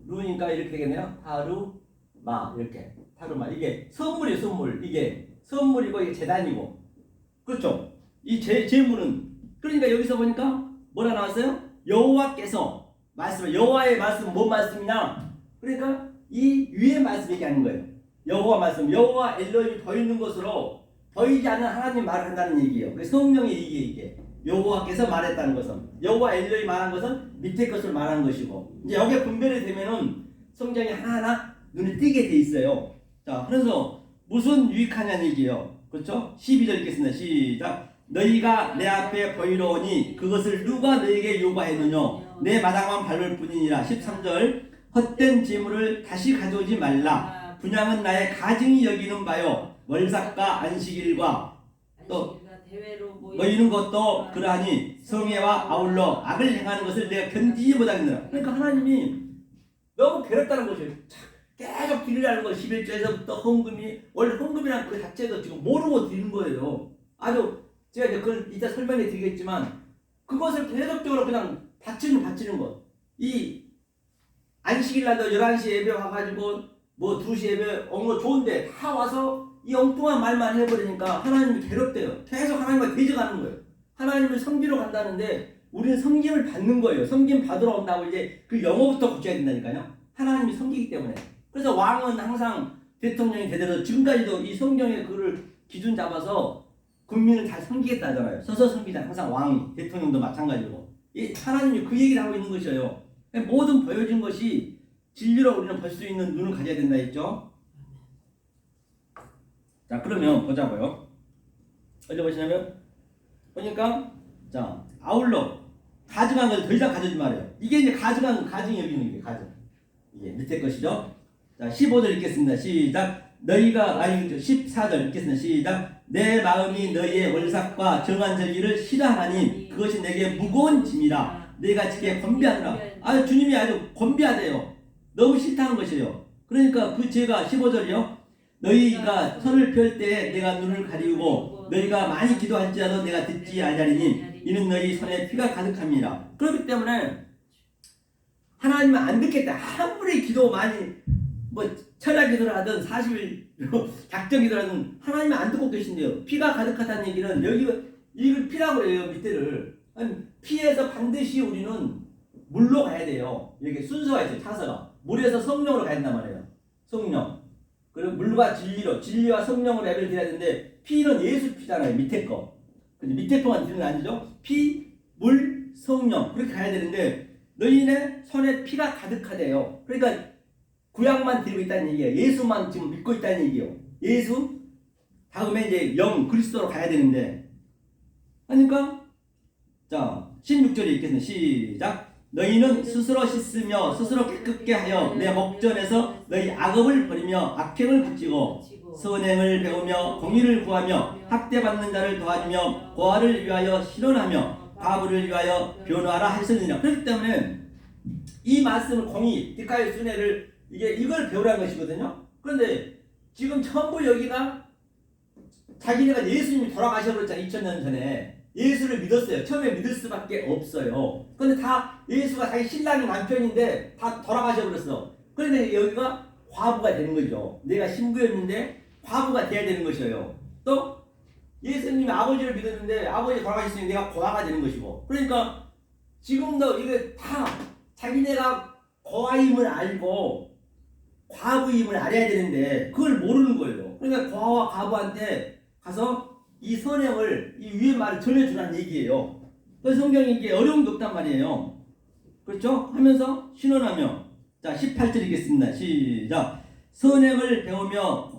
루니까 이렇게 되겠네요. 타루마 이렇게 타루마 이게 선물이에요. 선물 이게 선물이고 이게 제단이고 그렇죠. 이 제물은 그러니까 여기서 보니까 뭐라 나왔어요? 여호와께서 말씀 여호와의 말씀 뭔 말씀이냐? 그러니까 이 위의 말씀 얘기하는 거예요. 여호와 말씀 여호와 엘로힘이 보이는 것으로 보이지 않는 하나님 말을 한다는 얘기예요. 그 성령의 이게 여호와께서 말했다는 것은 여호와 엘로힘이 말한 것은 밑에 것을 말하는 것이고 이제 여기에 분별이 되면은 성경이 하나하나 눈에 띄게 돼 있어요. 자, 그래서 무슨 유익하냐는 얘기예요. 그렇죠? 12절 읽겠습니다. 시작. 너희가 내 앞에 보이러오니 그것을 누가 너희에게 요구하였느냐 내 마당만 밟을 뿐이니라. 13절 헛된 재물을 다시 가져오지 말라. 분양은 나의 가증이 여기는 바요 월삭과 안식일과 또 너희는 것도 그러하니 성회와 아울러 악을 행하는 것을 내가 견디지 못하겠느라. 그러니까 하나님이 너무 괴롭다는 것이에요. 계속 드리라는 거. 11절에서부터 헌금이 원래 헌금이라는 그 자체도 지금 모르고 드리는 거예요. 아주 제가 이제 그걸 이따 설명해 드리겠지만 그것을 계속적으로 그냥 바치는 것. 이 안식일 날도 11시 예배 와가지고 뭐 2시 예배 엉거 좋은데 다 와서 이 엉뚱한 말만 해버리니까 하나님이 괴롭대요. 계속 하나님과 대적하는 거예요. 하나님을 섬기러 간다는데 우리는 섬김을 받는 거예요. 섬김 받으러 온다고 이제 그 영어부터 고쳐야 된다니까요. 하나님이 섬기기 때문에. 그래서 왕은 항상 대통령이 대대로 지금까지도 이 성경의 그를 기준 잡아서 국민을 잘 섬기겠다 하잖아요. 서서 섬기다 항상 왕이 대통령도 마찬가지고 이 하나님이 그 얘기를 하고 있는 것이에요. 모든 보여진 것이 진리로 우리는 볼 수 있는 눈을 가져야 된다 했죠. 자 그러면 보자고요. 어디 보시냐면 보니까 자 아울러 가증한 것을 더 이상 가져오지 말아요. 이게 이제 가증이 여기는 게 가증. 이게 밑에 것이죠. 자 15절 읽겠습니다. 시작. 너희가 14절 읽겠습니다. 시작. 내 마음이 너희의 월삭과 정한절기를 싫어하나니 그것이 내게 무거운 짐이라 내가 지게 권비하느라. 아 주님이 아주 권비하대요. 너무 싫다는 것이에요. 그러니까 그 제가 15절이요. 너희가 손을 펼 때에 내가 눈을 가리우고 너희가 많이 기도할지라도 내가 듣지 아니하리니 이는 너희 손에 피가 가득함이라. 그렇기 때문에 하나님은 안 듣겠다. 아무리 기도 많이 뭐 철야 기도를 하든 40일 작정 기도를 하든 하나님은 안 듣고 계신데요. 피가 가득하다는 얘기는 여기가 이걸 피라고 그래요. 밑에를. 아니, 피에서 반드시 우리는 물로 가야 돼요. 이렇게 순서가 있어요. 차서가 물에서 성령으로 가야 된단 말이에요. 성령. 그리고 물과 진리와 성령으로 예배를 드려야 되는데 피는 예수 피잖아요. 밑에 거. 근데 밑에 거만 드리는 게 아니죠. 피, 물, 성령 그렇게 가야 되는데 너희네 손에 피가 가득하대요. 그러니까 구약만 드리고 있다는 얘기예요. 예수만 지금 믿고 있다는 얘기예요. 예수 다음에 이제 영 그리스도로 가야 되는데 그러니까 자 16절에 읽겠습니다. 시작. 너희는 스스로 씻으며 스스로 깨끗게 하여 내 목전에서 너희 악업을 버리며 악행을 붙이고 선행을 배우며 공의를 구하며 학대받는 자를 도와주며 고아를 위하여 신원하며 과부를 위하여 변호하라 하셨느니라. 그렇기 때문에 이 말씀을 공의, 디카의 순회를 이걸 배우라는 것이거든요. 그런데 지금 전부 여기가 자기네가 예수님이 돌아가셔버렸잖아요. 2000년 전에. 예수를 믿었어요. 처음에 믿을 수밖에 없어요. 근데 다 예수가 자기 신랑이 남편인데 다 돌아가셔버렸어. 그런데 여기가 과부가 되는 거죠. 내가 신부였는데 과부가 돼야 되는 것이에요. 또 예수님이 아버지를 믿었는데 아버지 돌아가셨으니 내가 고아가 되는 것이고. 그러니까 지금도 이게 다 자기네가 고아임을 알고 과부임을 알아야 되는데 그걸 모르는 거예요. 그러니까 고아와 과부한테 가서 이 선행을 이 위의 말을 전해주라는 얘기예요. 그래서 성경이 이게 어려운 게 없단 말이에요. 그렇죠? 하면서 신원하며 자 18절 읽겠습니다. 시작. 선행을 배우며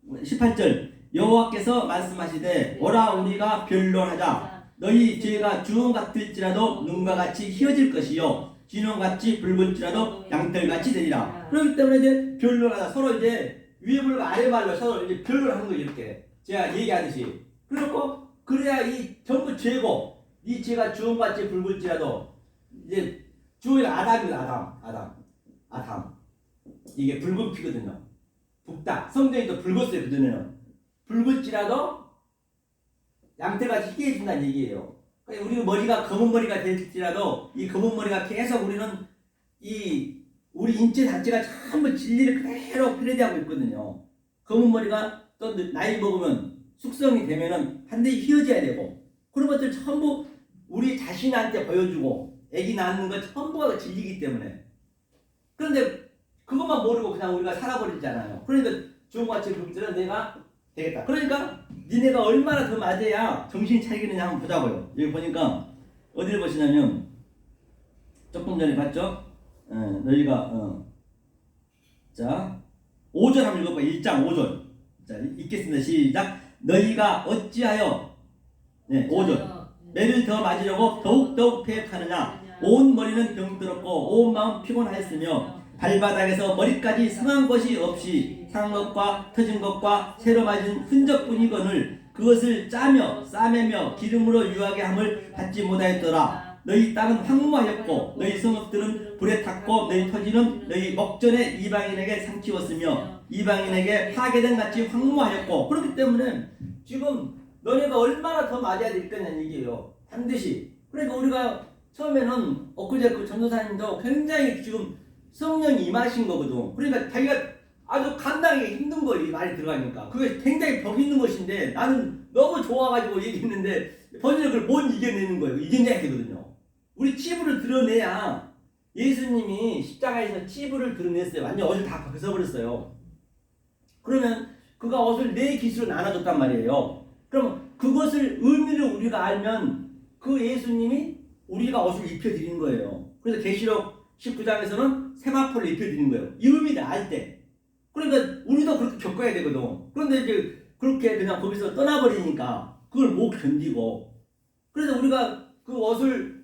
18절 여호와께서 말씀하시되 오라 우리가 변론하자. 너희 죄가 주홍 같을지라도 눈과 같이 희어질 것이요 진홍같이 붉을지라도 양털같이 되리라. 그렇기 때문에 이제 변론하자. 서로 이제 위에 말과 아래 말로 서로 이제 변론하는 거예요. 이렇게 제가 얘기하듯이. 그렇고 그래야 이 전부 죄고 이 죄가 주홍같이 붉을지라도 이제 주의 아담입니다. 아담 이게 붉은 피거든요. 붉다. 성경이 또 붉었어요. 그전에는 붉을지라도 양털같이 희해진다는 얘기예요. 그러니까 우리 머리가 검은 머리가 될지라도 이 검은 머리가 계속 우리는 이 우리 인체 자체가 전부 진리를 그대로 패러디하고 있거든요. 검은 머리가 또 나이 먹으면 숙성이 되면은 반드시 휘어져야 되고 그런 것들 전부 우리 자신한테 보여주고 애기 낳는 것 전부가 진리이기 때문에. 그런데 그것만 모르고 그냥 우리가 살아버리잖아요. 그러니까 주홍같이 붉지는 내가 되겠다. 그러니까 니네가 얼마나 더 맞아야 정신 차리겠느냐 한번 보자고요. 여기 보니까 어디를 보시냐면 조금 전에 봤죠? 너희가 자 5절 한번 읽어봐. 1장 5절 자 읽겠습니다. 시작. 너희가 어찌하여 네, 5절. 매를 더 맞으려고 더욱 패역하느냐. 온 머리는 병들었고 온 마음 피곤하였으며 발바닥에서 머리까지 상한 것이 없이 상한 것과 터진 것과 새로 맞은 흔적뿐이거늘 그것을 짜며 싸매며 기름으로 유하게 함을 받지 못하였더라. 너희 땅은 황무하였고 너희 성읍들은 불에 탔고 너희 토지는 너희 목전에 이방인에게 삼키웠으며 이방인에게 파괴된 같이 황무하였고 그렇기 때문에 지금 너네가 얼마나 더 맞아야 될 거냐는 얘기예요. 반드시. 그러니까 우리가 처음에는 엊그제 그 전도사님도 굉장히 지금 성령이 임하신 거거든. 그러니까 자기가 아주 감당하기 힘든 거예요. 이 말이 들어가니까. 그게 굉장히 복 있는 것인데 나는 너무 좋아가지고 얘기했는데 본인은 그걸 못 이겨내는 거예요. 이겨내야 되거든요. 우리 치부를 드러내야 예수님이 십자가에서 치부를 드러냈어요. 완전 옷을 다 벗어버렸어요. 그러면 그가 옷을 네 깃으로 나눠줬단 말이에요. 그럼 그것을 의미를 우리가 알면 그 예수님이 우리가 옷을 입혀드리는 거예요. 그래서 계시록 19장에서는 세마포를 입혀드리는 거예요. 이 의미를 알 때. 그러니까 우리도 그렇게 겪어야 되거든. 그런데 이제 그렇게 그냥 거기서 떠나버리니까 그걸 못 견디고 그래서 우리가 그 옷을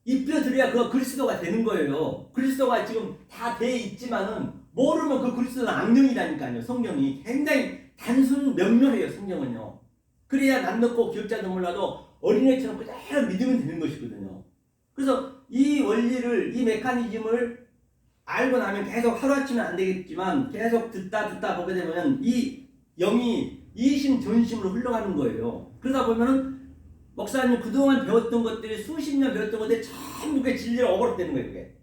입혀드려야 그가 그리스도가 되는 거예요. 그리스도가 지금 다 돼 있지만은 모르면 그 그리스도는 악령이라니까요. 성경이 굉장히 단순 명료해요. 성경은요. 그래야 난 넣고 기억자도 몰라도 어린애처럼 그대로 믿으면 되는 것이거든요. 그래서 이 원리를 이 메커니즘을 알고 나면 계속 하루아침에 안 되겠지만 계속 듣다 보게 되면 이 영이 이심 전심으로 흘러가는 거예요. 그러다 보면은 목사님 그동안 배웠던 것들이 수십 년 배웠던 것들이 전부 그 진리로 어그럽되는 거예요. 그게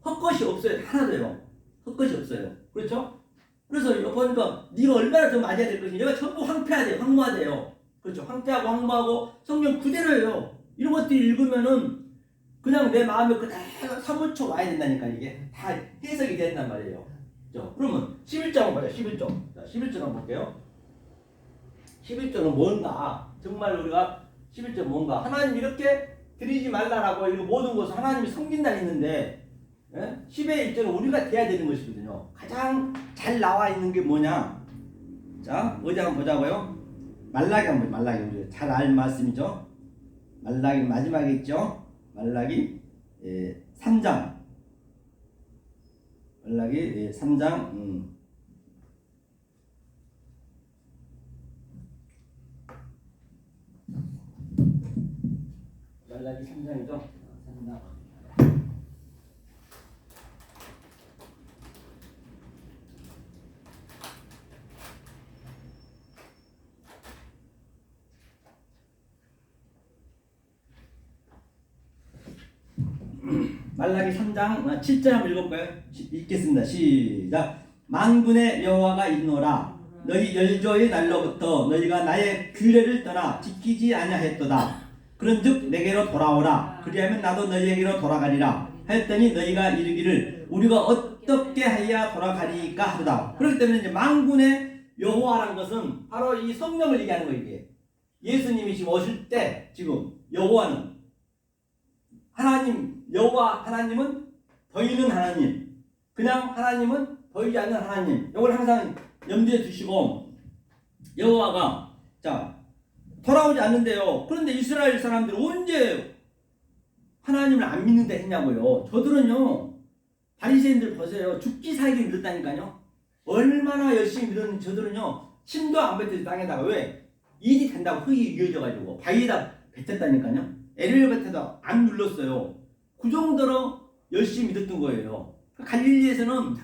헛것이 없어요. 하나도요. 헛것이 없어요. 그렇죠? 그래서 이거 보니까 네가 얼마나 더 맞아야 될 것인지 얘가 전부 황폐하대요. 황무하대요. 그렇죠? 황폐하고 황무하고 성경 그대로예요. 이런 것들이 읽으면은 그냥 내 마음에 그대로 사무쳐 와야 된다니까. 이게 다 해석이 된단 말이에요. 그렇죠? 그러면 11절 한번 보자. 11절. 자, 11절 한번 볼게요. 11절은 뭔가 정말 우리가 11절 뭔가 하나님 이렇게 드리지 말라라고 이거 모든 것을 하나님이 섬긴다 했는데 10의 1절은 우리가 돼야 되는 것이거든요. 가장 잘 나와 있는 게 뭐냐? 자, 어디 한번 보자고요. 말라기 한번 말라기 잘 알 말씀이죠. 말라기 마지막에 있죠. 말라기 3장. 말라기 3장 말라기 3장이죠. 3장. 말라기 3장 7절 한번 읽어볼까요? 읽겠습니다. 시작. 만군의 여호와가 있노라. 너희 열조의 날로부터 너희가 나의 규례를 떠나 지키지 아니하였도다. 그런즉 내게로 돌아오라. 그리하면 나도 너희에게로 돌아가리라. 하였더니 너희가 이르기를 우리가 어떻게 하여야 돌아가리까 하도다. 그렇기 때문에 이제 만군의 여호와라는 것은 바로 이 성령을 얘기하는 거예요. 이게 예수님이 지금 오실 때 지금 여호와는 하나님 여호와 하나님은 보이는 하나님, 그냥 하나님은 보이지 않는 하나님. 이걸 항상 염두에 두시고 여호와가 자 돌아오지 않는데요. 그런데 이스라엘 사람들은 언제 하나님을 안 믿는다 했냐고요. 저들은요 바리새인들 보세요. 죽기 살기 믿었다니까요. 얼마나 열심히 믿었는지 저들은요 침도 안 뱉어서 땅에다가 왜 일이 된다고 흙이 이어져가지고 바위에다 뱉었다니까요. 애를 뱉어도 안 눌렀어요. 그 정도로 열심히 믿었던 거예요. 갈릴리에서는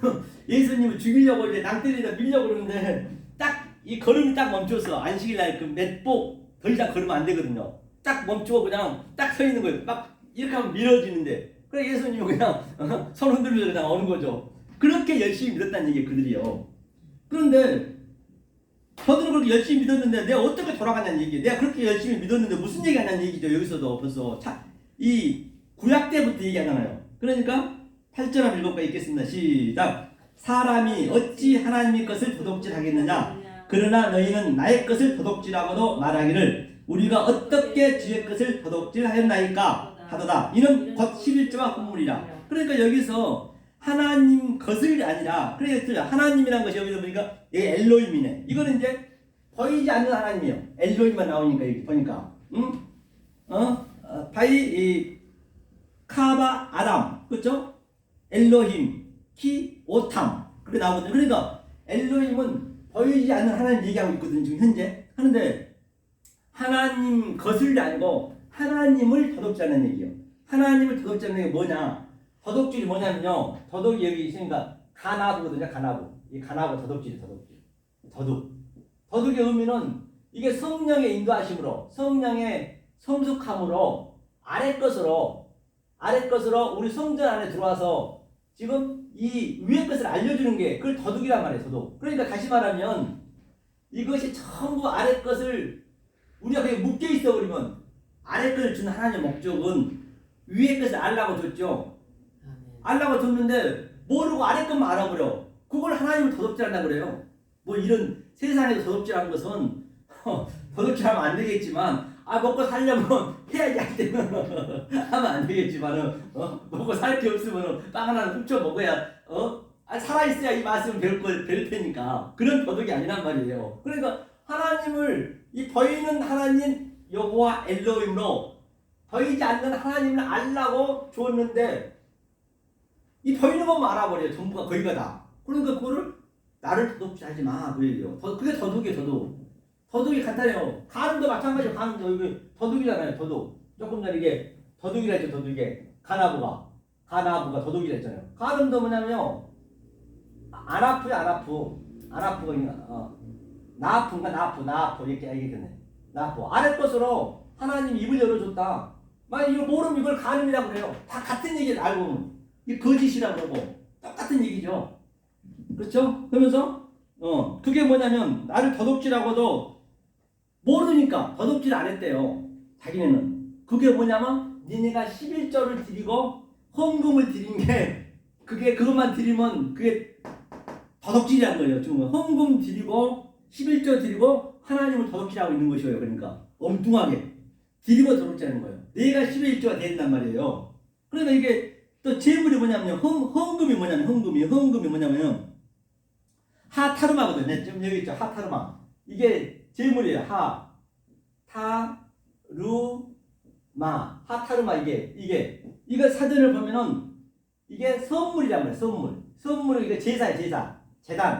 예수님을 죽이려고 이제 낭떠러지에다 밀려고 그러는데 딱 이 걸음이 딱 멈췄어. 안식일날 그 맷복 더 이상 걸으면 안 되거든요. 딱 멈추고 그냥 딱 서 있는 거예요. 막 이렇게 하면 밀어지는데 그래 예수님이 그냥 손 흔들면서 그냥 오는 거죠. 그렇게 열심히 믿었다는 얘기예요. 그들이요. 그런데 저들은 그렇게 열심히 믿었는데 내가 어떻게 돌아가냐는 얘기예요. 내가 그렇게 열심히 믿었는데 무슨 얘기 하냐는 얘기죠. 여기서도 벌써 이 구약 때부터 얘기하잖아요. 그러니까 8절 한번 읽어봐 읽겠습니다. 시작. 사람이 어찌 하나님의 것을 도둑질하겠느냐. 그러나 너희는 나의 것을 도둑질하고도 말하기를 우리가 어떻게 주의 것을 도둑질하였나이까 하도다. 이는 곧 11조와 혼물이라. 그러니까 여기서 하나님 것을 아니라 그러니까 하나님이란 것이 여기서 보니까 여기 엘로힘이네. 이거는 이제 보이지 않는 하나님이에요. 엘로힘만 나오니까 여기 보니까 바이 이 카바 아담 그렇죠? 엘로힘 키 오탐 그렇게 나오거든요. 그러니까 엘로힘은 보이지 않는 하나님 얘기하고 있거든요. 지금 현재 하는데 하나님 거슬리 아니고 하나님을 더럽지 않는 얘기예요. 하나님을 더럽지 않는 게 뭐냐? 더덕질이 뭐냐면요. 더덕이 여기 있으니까 가나부거든요. 가나부. 이 가나부 더덕질이 더덕질. 더덕의 의미는 이게 성령의 인도하심으로 성령의 성숙함으로 아래 것으로 우리 성전 안에 들어와서 지금 이 위의 것을 알려주는 게 그걸 더덕이란 말이에요. 더덕. 그러니까 다시 말하면 이것이 전부 아래 것을 우리가 그냥 묶여 있어 버리면 아래 것을 준 하나님의 목적은 위의 것을 알라고 줬죠. 알라고 줬는데 모르고 아래 것만 알아버려. 그걸 하나님을 더럽질한다 그래요. 뭐 이런 세상에서 더럽질하는 것은 더럽질하면 안 되겠지만 먹고 살려면 해야지 할 때는 하면 안 되겠지만은 먹고 살 게 없으면 빵 하나 훔쳐 먹어야 살아있어야 이 말씀을 배울 테니까 그런 더덕이 아니란 말이에요. 그러니까 하나님을 이 보이는 하나님 여호와 엘로힘으로 보이지 않는 하나님을 알라고 줬는데 이 보이는 것만 알아버려요. 전부가 거기가 다. 그러니까 그거를 나를 더럽질하지 마 그래요. 그게 더덕이에요. 더덕이 간단해요. 가는도 마찬가지로 가는도 이게 더덕이잖아요. 더덕. 조금 전에 이게 더덕이라 했죠. 더덕이게 가나부가 더덕이라 했잖아요. 가는도 뭐냐면요. 안 아프요. 안 아프고 나 아프 이렇게 얘기했네. 나 아프. 아래 것으로 하나님 입을 열어줬다. 만약 이걸 모르면 이걸 간음이라고 그래요. 다 같은 얘기를 알고 보면 이 거짓이라고 그러고 똑같은 얘기죠. 그렇죠? 그러면서 그게 뭐냐면 나를 더덕질하고도 모르니까 더덕질 안 했대요. 자기네는. 그게 뭐냐면 니네가 11조를 드리고 헌금을 드린 게 그것만 드리면 그게 더덕질이란 거예요. 지금 헌금 드리고 11조 드리고 하나님을 더덕질하고 있는 것이에요. 그러니까 엉뚱하게 드리고 더덕질하는 거예요. 내가 11조가 된단 말이에요. 그러니까 이게 또 재물이 뭐냐면요. 헌금이 뭐냐면 하타르마거든요. 지금 여기 있죠. 하타르마. 이게 재물이에요. 하타르마 이거 사전을 보면은 이게 선물이란 말이에요. 선물은 이게 제사예요.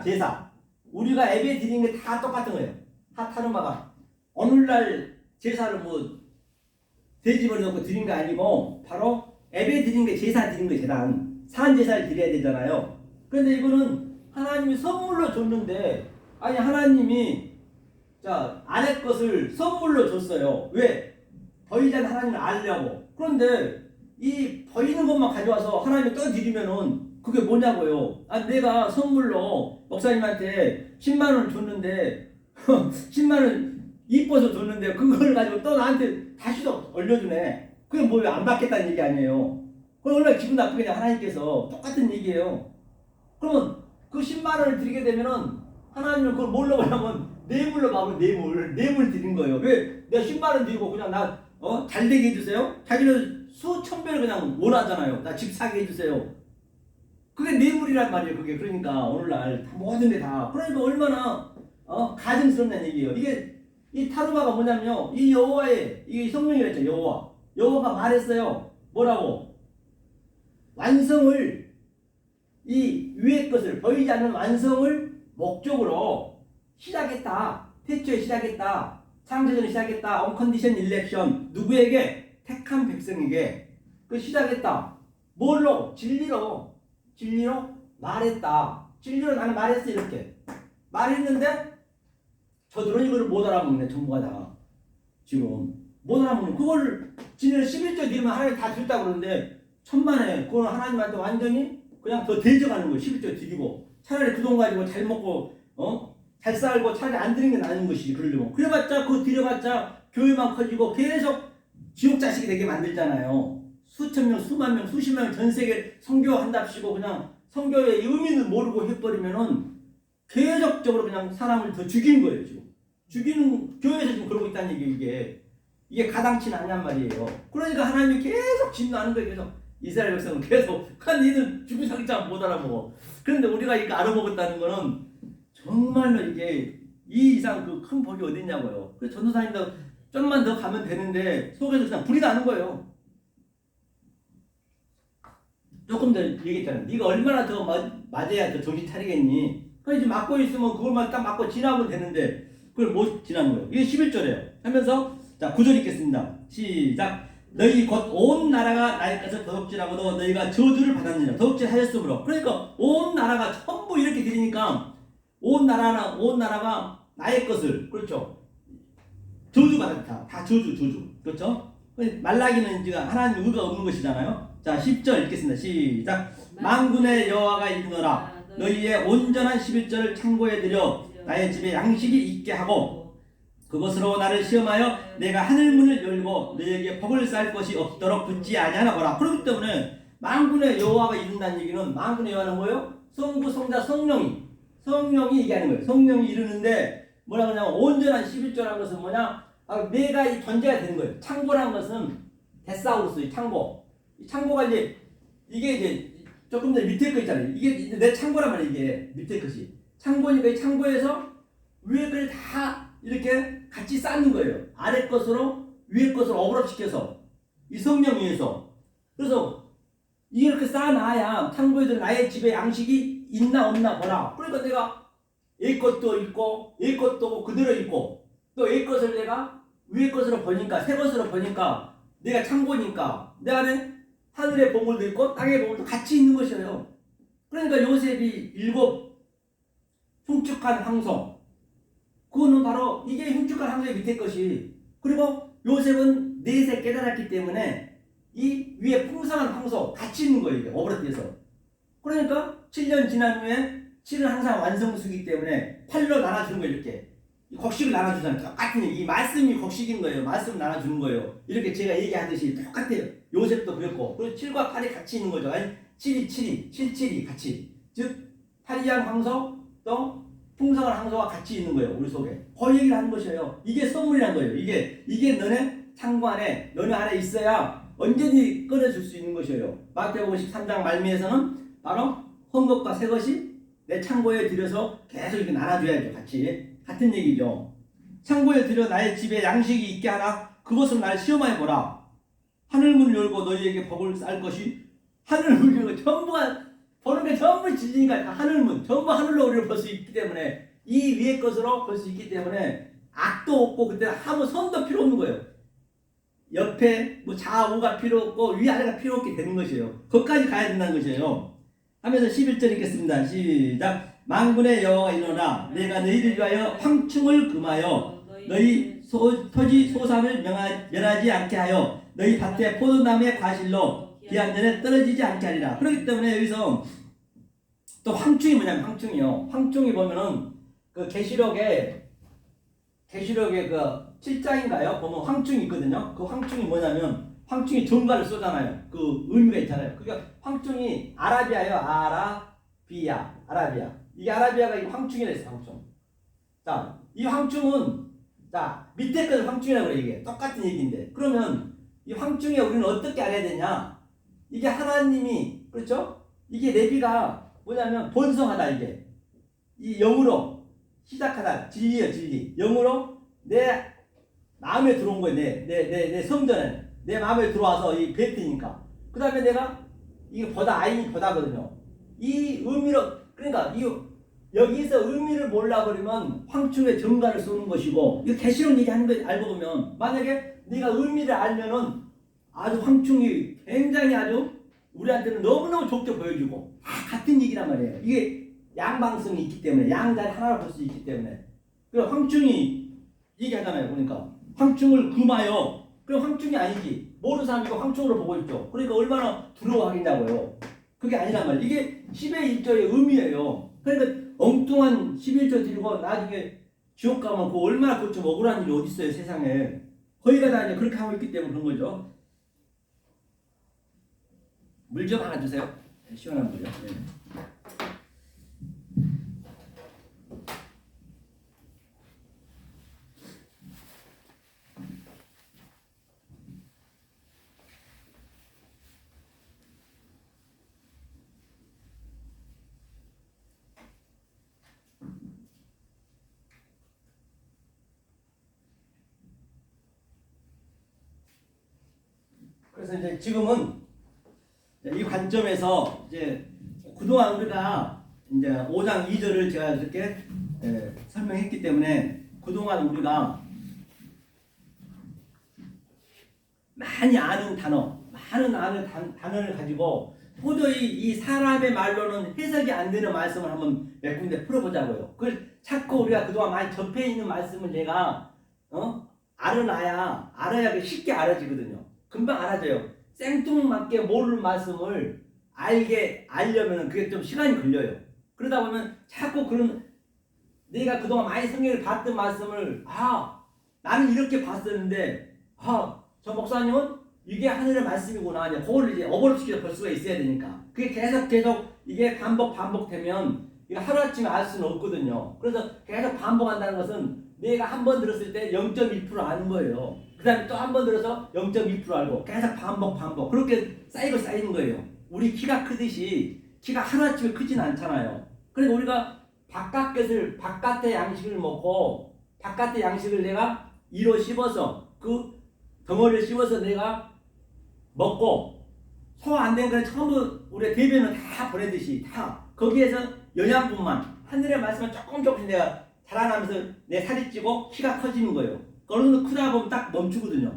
제사. 우리가 예배 드리는 게 다 똑같은 거예요. 하타르마가 오늘날 제사를 뭐 돼지머리 넣고 드린 게 아니고 바로 예배 드린 게 제사 드린 게 산 제사를 드려야 되잖아요. 그런데 이거는 하나님이 선물로 줬는데 하나님이 아내 것을 선물로 줬어요. 왜? 보이지 않는 하나님을 알려고. 그런데 이 보이는 것만 가져와서 하나님이 떠드리면은 그게 뭐냐고요. 내가 선물로 목사님한테 10만 원을 줬는데 10만 원 이뻐서 줬는데 그걸 가지고 또 나한테 다시 또 올려주네. 그게 뭐 안 받겠다는 얘기 아니에요. 그럼 얼마나 기분 나쁘겠냐. 하나님께서 똑같은 얘기예요. 그러면 그 10만 원을 드리게 되면은 하나님은 그걸 뭘로 보냐면 뇌물로 봐면 뇌물 드린 거예요. 왜? 내가 10만 원 드리고 그냥 나 잘 되게 해주세요. 자기는 수천 배를 그냥 원하잖아요. 나 집 사게 해주세요. 그게 뇌물이란 말이에요. 그게 그러니까 오늘날 모든 게 다 그러니까 얼마나 가증스럽다는 얘기예요. 이게 이 타르마가 뭐냐면요. 이 여호와의 이 성령이랬죠. 여호와가 말했어요. 뭐라고? 완성을 이 위의 것을 보이지 않는 완성을 목적으로 시작했다. 태초에 시작했다. 창조전에 시작했다. 언컨디션 일렉션 누구에게? 택한 백성에게 그 시작했다. 뭘로? 진리로 말했다. 진리로 나는 말했어. 이렇게 말했는데 저들은 이걸 못 알아먹네. 전부가 다 지금 못 알아먹는 그걸 진리를 11조 드리면 하나님 다 줬다고 그러는데 천만에 그거는 하나님한테 완전히 그냥 더 대적하는 거예요. 11조 드리고 차라리 그 돈 가지고 잘 먹고 잘 살고 차라리 안 드리는 게 나은 것이지. 그러려면 그래봤자 그거 드려봤자 교회만 커지고 계속 지옥 자식이 되게 만들잖아요. 수천 명, 수만 명, 수십 명 전 세계 선교한답시고 그냥 선교의 의미를 모르고 해버리면은 계속적으로 그냥 사람을 더 죽이는 거예요. 지금 죽이는 교회에서 지금 그러고 있다는 얘기 이게 가당치는 않냔 말이에요. 그러니까 하나님이 계속 진노하는 거예요. 계속 이스라엘 백성은 계속 니들 죽은 상자 못 알아보고. 그런데 우리가 이거 알아먹었다는 거는 정말로 이게 이 이상 그 큰 복이 어딨냐고요. 그래서 전도사님도 좀만 더 가면 되는데 속에서 그냥 불이 나는 거예요. 조금 더 얘기했잖아요. 네가 얼마나 더 맞아야 더 정신 차리겠니? 그러니까 이제 맞고 있으면 그걸만 딱 맞고 지나면 되는데 그걸 못 지나는 거예요. 이게 11절이에요. 하면서 자 9절 읽겠습니다. 시작. 너희 곧 온 나라가 나의 것을 도둑질하고도 너희가 저주를 받았느냐. 도둑질 하였으므로. 그러니까 온 나라가 전부 이렇게 들으니까 온 나라가 나의 것을 그렇죠. 저주 받았다. 다 저주. 그렇죠? 말라기는 지금 하나님 의가 없는 것이잖아요. 자 10절 읽겠습니다. 시작. 만군의 여호와가 이르노라 너희의 온전한 11절을 창고에 들여 나의 집에 양식이 있게 하고 그것으로 나를 시험하여 내가 하늘문을 열고 너희에게 복을 쌓을 것이 없도록 붙지 아니하나 보라. 그렇기 때문에 만군의 여호와가 이른다는 얘기는 만군의 여호와는 뭐예요? 성부 성자 성령이 얘기하는 거예요. 성령이 이르는데 뭐라 그러냐면 온전한 11조라는 것은 뭐냐? 내가 이 존재가 되는 거예요. 창고라는 것은 데사우루스 창고. 이 창고가 이게 이제 조금 전에 밑에 거 있잖아요. 이게 내 창고란 말이에요. 이게 밑에 것이 창고니까 이 창고에서 위에 걸 다 이렇게 같이 쌓는 거예요. 아래 것으로 위에 것을 어그럽시켜서 이 성령 위에서. 그래서 이렇게 쌓아놔야 창고에도 나의 집에 양식이 있나 없나 보라. 그러니까 내가 A 것도 있고 A 것도 그대로 있고 또 A 것을 내가 위에 것으로 보니까 새 것으로 보니까 내가 창고니까 내 안에 하늘의 보물도 있고 땅의 보물도 같이 있는 것이에요. 그러니까 요셉이 7 흉측한 황소 그거는 바로 이게 흉측한 황소의 밑에 것이 그리고 요셉은 넷에 깨달았기 때문에 이 위에 풍성한 황소 같이 있는 거예요. 이게 어브라트에서. 그러니까 7년 지난 후에 7은 항상 완성수이기 때문에 8로 나눠주는 거예요. 이렇게 곡식을 나눠주잖아요. 똑같은 이 말씀이 곡식인 거예요. 말씀을 나눠주는 거예요. 이렇게 제가 얘기하듯이 똑같아요. 요셉도 그랬고 그리고 7과 8이 같이 있는 거죠. 아니 7이 같이 즉 8이양 황소 또 풍성한 황소와 같이 있는 거예요. 우리 속에 그 얘기를 하는 것이에요. 이게 선물이란 거예요. 이게 너네 창고 안에 너네 안에 있어야 언제든지 꺼내줄 수 있는 것이에요. 마태복음 13장 말미에서는 바로 헌것과 새 것이 내 창고에 들여서 계속 이렇게 나눠줘야죠. 같은 얘기죠. 창고에 들여 나의 집에 양식이 있게 하라. 그것은 날 시험하여 보라. 하늘문을 열고 너희에게 복을 쌓을 것이 하늘문을 열고 전부가 보는 게 전부 진리니까 다 하늘문 전부 하늘로 우리를 볼 수 있기 때문에 이 위의 것으로 볼 수 있기 때문에 악도 없고 그때 아무 선도 필요 없는 거예요. 옆에 뭐 좌우가 필요 없고 위아래가 필요 없게 되는 것이에요. 거기까지 가야 된다는 것이에요. 하면서 11절 읽겠습니다. 시작. 만군의 여호와가 이르노라 내가 너희를 위하여 황충을 금하여 너희 토지 소산을 멸하지 않게 하여 너희 밭에 포도나무의 과실로 기한전에 떨어지지 않게 하리라. 그렇기 때문에 여기서 또 황충이 뭐냐면 황충이요. 황충이 보면은 그 계시록에 그 7장인가요? 보면 황충이 있거든요. 그 황충이 뭐냐면 황충이 정갈을 쏘잖아요. 그 의미가 있잖아요. 그러니까 황충이 아라비아예요. 아라비아. 이게 아라비아가 이 황충이라 했어요. 황충. 자, 이 황충은 자 밑에 것을 황충이라고 그래. 이게 똑같은 얘기인데 그러면 이 황충에 우리는 어떻게 알아야 되냐? 이게 하나님이 그렇죠? 이게 레비가 뭐냐면 번성하다 이게 이 영으로 시작하다 진리예요. 진리 영으로 내 마음에 들어온 거예요. 내 성전에 내 마음에 들어와서 이 뱉으니까 그 다음에 내가 이게 아인이 보다거든요. 이 의미로 그러니까 여기서 의미를 몰라버리면 황충의 정가를 쏘는 것이고 이거 계시록 얘기하는 거 알고 보면 만약에 네가 의미를 알면은 아주 황충이 굉장히 아주 우리한테는 너무너무 좋게 보여주고 다 같은 얘기란 말이에요. 이게 양방성이 있기 때문에 양자리 하나로 볼 수 있기 때문에 그 황충이 얘기하잖아요. 그러니까 황충을 금하여 그럼 황충이 아니지 모르는 사람이 이거 황충으로 보고 있죠. 그러니까 얼마나 두려워하겠냐고요. 그게 아니란 말이에요. 이게 10의 1절의 의미예요. 그러니까 엉뚱한 11조 드리고 나중에 지옥 가면 그 얼마나 그좀 억울한 일이 어디 있어요 세상에. 거기가 다 이제 그렇게 하고 있기 때문에 그런 거죠. 물 좀 하나 주세요. 시원한 물요. 네. 그래서 이제 지금은 이 관점에서 이제 그동안 우리가 이제 5장 2절을 제가 이렇게 설명했기 때문에 그동안 우리가 많이 아는 단어, 많은 아는 단어를 가지고 도저히 이 사람의 말로는 해석이 안 되는 말씀을 한번 몇 군데 풀어보자고요. 그걸 자꾸 우리가 그동안 많이 접해 있는 말씀을 내가 알아야 쉽게 알아지거든요. 금방 알아져요. 생뚱맞게 모르는 말씀을 알려면 그게 좀 시간이 걸려요. 그러다 보면 자꾸 그런 내가 그동안 많이 성경을 봤던 말씀을 나는 이렇게 봤었는데 저 목사님은 이게 하늘의 말씀이구나. 이제 그걸 이제 어버럽시켜 볼 수가 있어야 되니까. 그게 계속 이게 반복되면 이거 하루아침에 알 수는 없거든요. 그래서 계속 반복한다는 것은 내가 한 번 들었을 때 0.1% 아는 거예요. 그 다음에 또 한 번 들어서 0.2% 알고 계속 반복 그렇게 쌓이는 거예요. 우리 키가 크듯이 키가 하루아침에 크진 않잖아요. 그러니까 우리가 바깥의 양식을 먹고 바깥의 양식을 내가 이로 씹어서 그 덩어리를 씹어서 내가 먹고 소화 안 된 거는 전부 우리가 대변을 다 보내듯이 다 거기에서 영양분만 하늘의 말씀을 조금씩 내가 자라나면서 내 살이 찌고 키가 커지는 거예요. 어느 정도 크다 보면 딱 멈추거든요.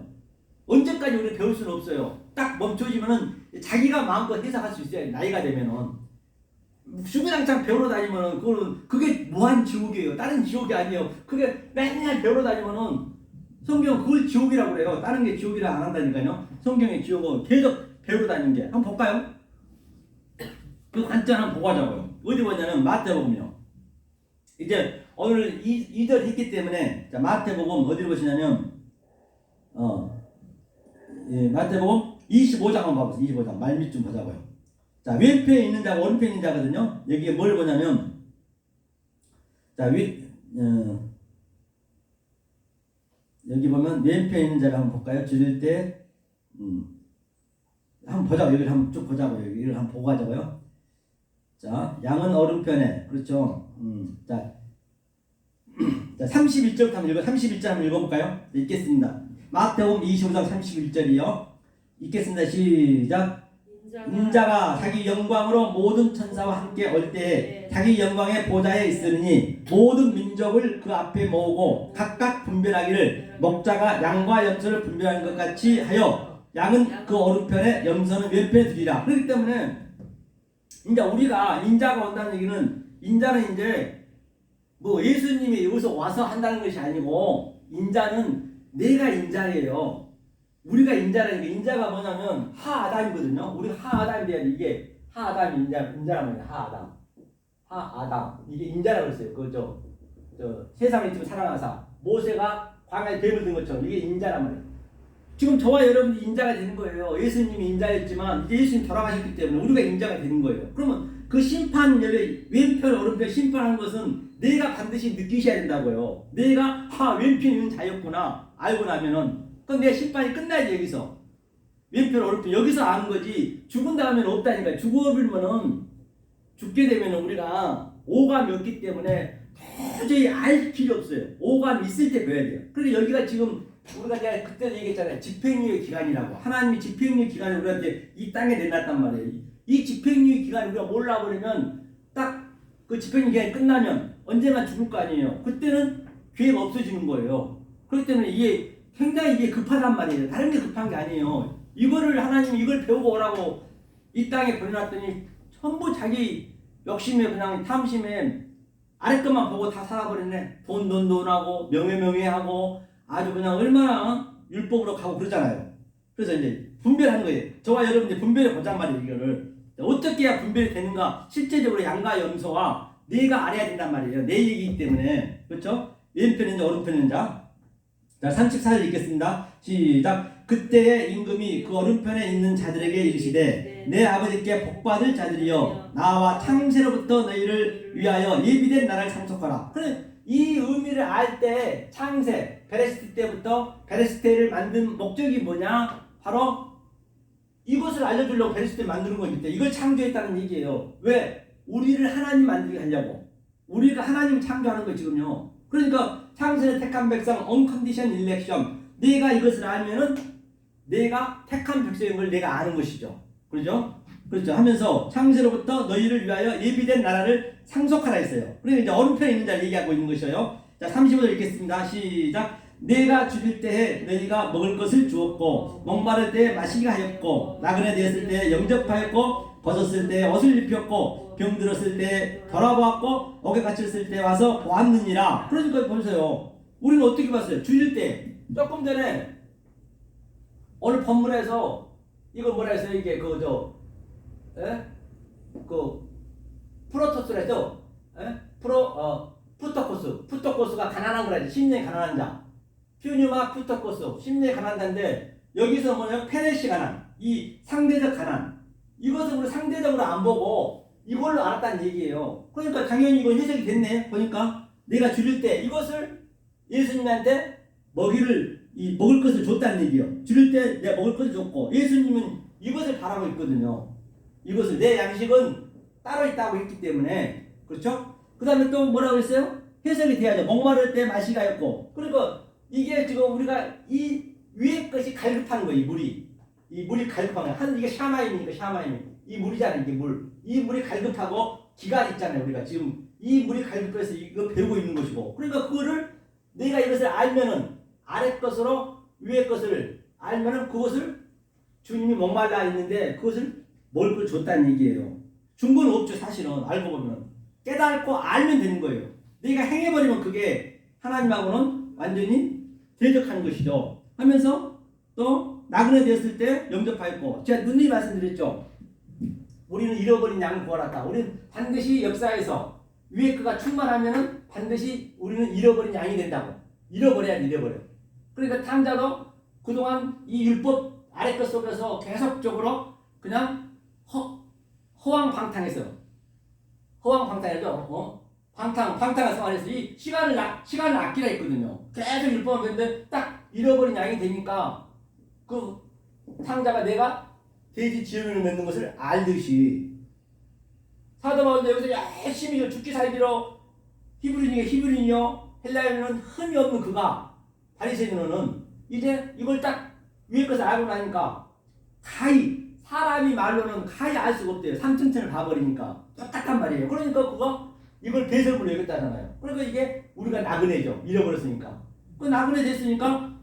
언제까지 우리 배울 수는 없어요. 딱 멈춰지면은 자기가 마음껏 해석할 수 있어요. 나이가 되면은 주구장창 배우러 다니면은 그게 무한 지옥이에요. 다른 지옥이 아니에요. 그게 맨날 배우러 다니면은 성경 그걸 지옥이라고 그래요. 다른 게 지옥이라 안 한다니까요. 성경의 지옥은 계속 배우러 다니는 게. 한번 볼까요? 그 관점 한번 보고 하자고요. 어디 보냐면 마태복음이요. 이제 오늘 2절 했기 때문에 자, 마태복음 어디를 보시냐면 마태복음 25장 한번 봐보세요. 25장 말밑 좀 보자고요. 자, 왼편에 있는 자가 오른편에 있는 자거든요. 여기에 뭘 보냐면 자, 여기 보면 왼편에 있는 자를 한번 볼까요? 줄일 때 한번 보자고. 여기를 한번 쭉 보자고요. 여기를 한번 보고 가자고요. 자, 양은 오른편에 그렇죠. 자 31절부터 한번 31절 한번 읽어볼까요? 네, 읽겠습니다. 마태복음 25장 31절이요. 읽겠습니다. 시작. 인자가 자기 영광으로 모든 천사와 함께 올 때에 자기 영광의 보좌에 있으니 모든 민족을 그 앞에 모으고 각각 분별하기를 목자가 양과 염소를 분별하는 것 같이 하여 양은 그 오른편에 염소는 왼편에 두리라. 그렇기 때문에 이제 우리가 인자가 온다는 얘기는 인자는 이제 뭐 예수님이 여기서 와서 한다는 것이 아니고 인자는 내가 인자예요. 우리가 인자라는 게 인자가 뭐냐면 하아담이거든요. 우리가 하아담이 돼야 돼. 이게 하아담 인자란 말이야. 하아담 이게 인자라고 했어요. 그저 세상을 지금 사랑하사 모세가 광야에 뱀을 든 것처럼 이게 인자란 말이에요. 지금 저와 여러분이 인자가 되는 거예요. 예수님이 인자였지만 이제 예수님 돌아가셨기 때문에 우리가 인자가 되는 거예요. 그러면 그 심판 왼편 오른편 심판하는 것은 내가 반드시 느끼셔야 된다고요. 내가 왼편에 있는 자였구나 알고 나면은 그럼 내 심판이 끝나야지. 여기서 왼편 오른편 여기서 아는 거지. 죽은 다음에는 없다니까. 죽게 되면 우리가 오감이 없기 때문에 도저히 알 필요 없어요. 오감이 있을 때 배워야 돼요. 그래서 여기가 지금 우리가 제가 그때도 얘기했잖아요. 집행유예 기간이라고. 하나님이 집행유예 기간을 우리한테 이 땅에 내놨단 말이에요. 이 집행유예 기간을 우리가 몰라버리면 딱 그 집행유예 기간이 끝나면 언젠가 죽을 거 아니에요. 그때는 기회가 없어지는 거예요. 그렇기 때문에 이게 굉장히 이게 급하단 말이에요. 다른 게 급한 게 아니에요. 이거를 하나님이 이걸 배우고 오라고 이 땅에 보내놨더니 전부 자기 욕심에 그냥 탐심에 아래 것만 보고 다 살아버리네. 돈하고 명예하고 아주 그냥 얼마나 율법으로 가고 그러잖아요. 그래서 이제 분별하는 거예요. 저와 여러분이 분별해 보잔 말이에요. 이거를 어떻게 해야 분별이 되는가? 실제적으로 양과 염소와 내가 알아야 된단 말이에요. 내 얘기이기 때문에. 그렇죠? 왼편인자 오른편인자. 자, 34절 읽겠습니다. 시작. 그때의 임금이 그 오른편에 있는 자들에게 이르시되 내 아버지께 복받을 자들이여 나와 창세로부터 너희를 위하여 예비된 나라를 상속하라. 그래, 이 의미를 알 때 창세 베레스테 때부터 베레스테를 만든 목적이 뭐냐? 바로 이것을 알려주려고 베레스테를 만드는 겁니다. 이걸 창조했다는 얘기예요. 왜? 우리를 하나님 만들게 하려고. 우리가 하나님 창조하는 거 지금요. 그러니까 창세를 택한 백성 uncondition election. 내가 이것을 알면은 내가 택한 백성인 걸 내가 아는 것이죠. 그렇죠? 그렇죠. 하면서 창세로부터 너희를 위하여 예비된 나라를 상속하라 했어요. 그러니까 이제 오른편에 있는 자를 얘기하고 있는 것이에요. 자, 35절 읽겠습니다. 시작. 내가 죽일 때에 너희가 먹을 것을 주었고 목마를 때에 마시게 하였고 나그네 되었을 때에 영접하였고 벗었을 때에 옷을 입혔고 병들었을 때에 돌아보았고 옥에 갇혔을 때 와서 보았느니라. 그러니까 보세요. 우리는 어떻게 봤어요? 죽일 때 조금 전에 오늘 본문에서 이거 뭐라 했어요? 이게 프로토스랬죠? 푸토코스가 가난한 거라지. 심령이 가난한 자. 퓨뉴마 푸토코스, 심령이 가난한 자인데 여기서 뭐냐면 페레시 가난, 이 상대적 가난. 이것을 우리 상대적으로 안 보고 이걸로 알았다는 얘기예요. 그러니까 당연히 이거 해석이 됐네. 보니까 내가 줄일 때 이것을 예수님한테 먹을 것을 줬다는 얘기예요. 줄일 때 내가 먹을 것을 줬고 예수님은 이것을 바라고 있거든요. 이것을 내 양식은 따로 있다고 했기 때문에. 그렇죠? 그 다음에 또 뭐라고 했어요? 해석이 돼야죠. 목마를 때 마시게 하였고. 그러니까 이게 지금 우리가 이 위에 것이 갈급한 거예요. 이 물이 갈급한 거예요. 이게 샤마임이니까 샤마임. 이 물이잖아요. 이게 물. 이 물이 갈급하고 기가 있잖아요. 우리가 지금 이 물이 갈급해서 이거 배우고 있는 것이고. 그러니까 그거를 내가 이것을 알면은 아래 것으로 위에 것을 알면은 그것을 주님이 목말라 있는데 그것을 먹을 걸 줬다는 얘기예요. 준 건 없죠. 사실은 알고 보면 깨닫고 알면 되는 거예요. 내가 행해버리면 그게 하나님하고는 완전히 대적하는 것이죠. 하면서 또 나그네 되었을 때 영접하였고 제가 누누이 말씀드렸죠. 우리는 잃어버린 양을 구하랐다. 우리는 반드시 역사에서 위에 그가 충만하면은 반드시 우리는 잃어버린 양이 된다고. 잃어버려. 그러니까 탕자도 그동안 이 율법 아래 것 속에서 계속적으로 그냥 허황방탕했어요. 허황방탕이죠. 방탕해서 말해서 이 시간을 아끼라 했거든요. 계속 율법을 했는데 딱 잃어버린 양이 되니까 그 탕자가 내가 돼지 지혈을 맺는 것을 알듯이 사도 바울도 여기서 열심히 죽기 살기로 히브리인이요 헬라인은 흠이 없는 그가 바리새인으로는 이제 이걸 딱 위에 것을 알고 나니까 사람이 말로는 알 수가 없대요. 삼층천을 봐버리니까 똑같단 말이에요. 그러니까 그거 이걸 배설물로 여겼다잖아요. 그러니까 이게 우리가 나그네죠. 잃어버렸으니까. 그 나그네 됐으니까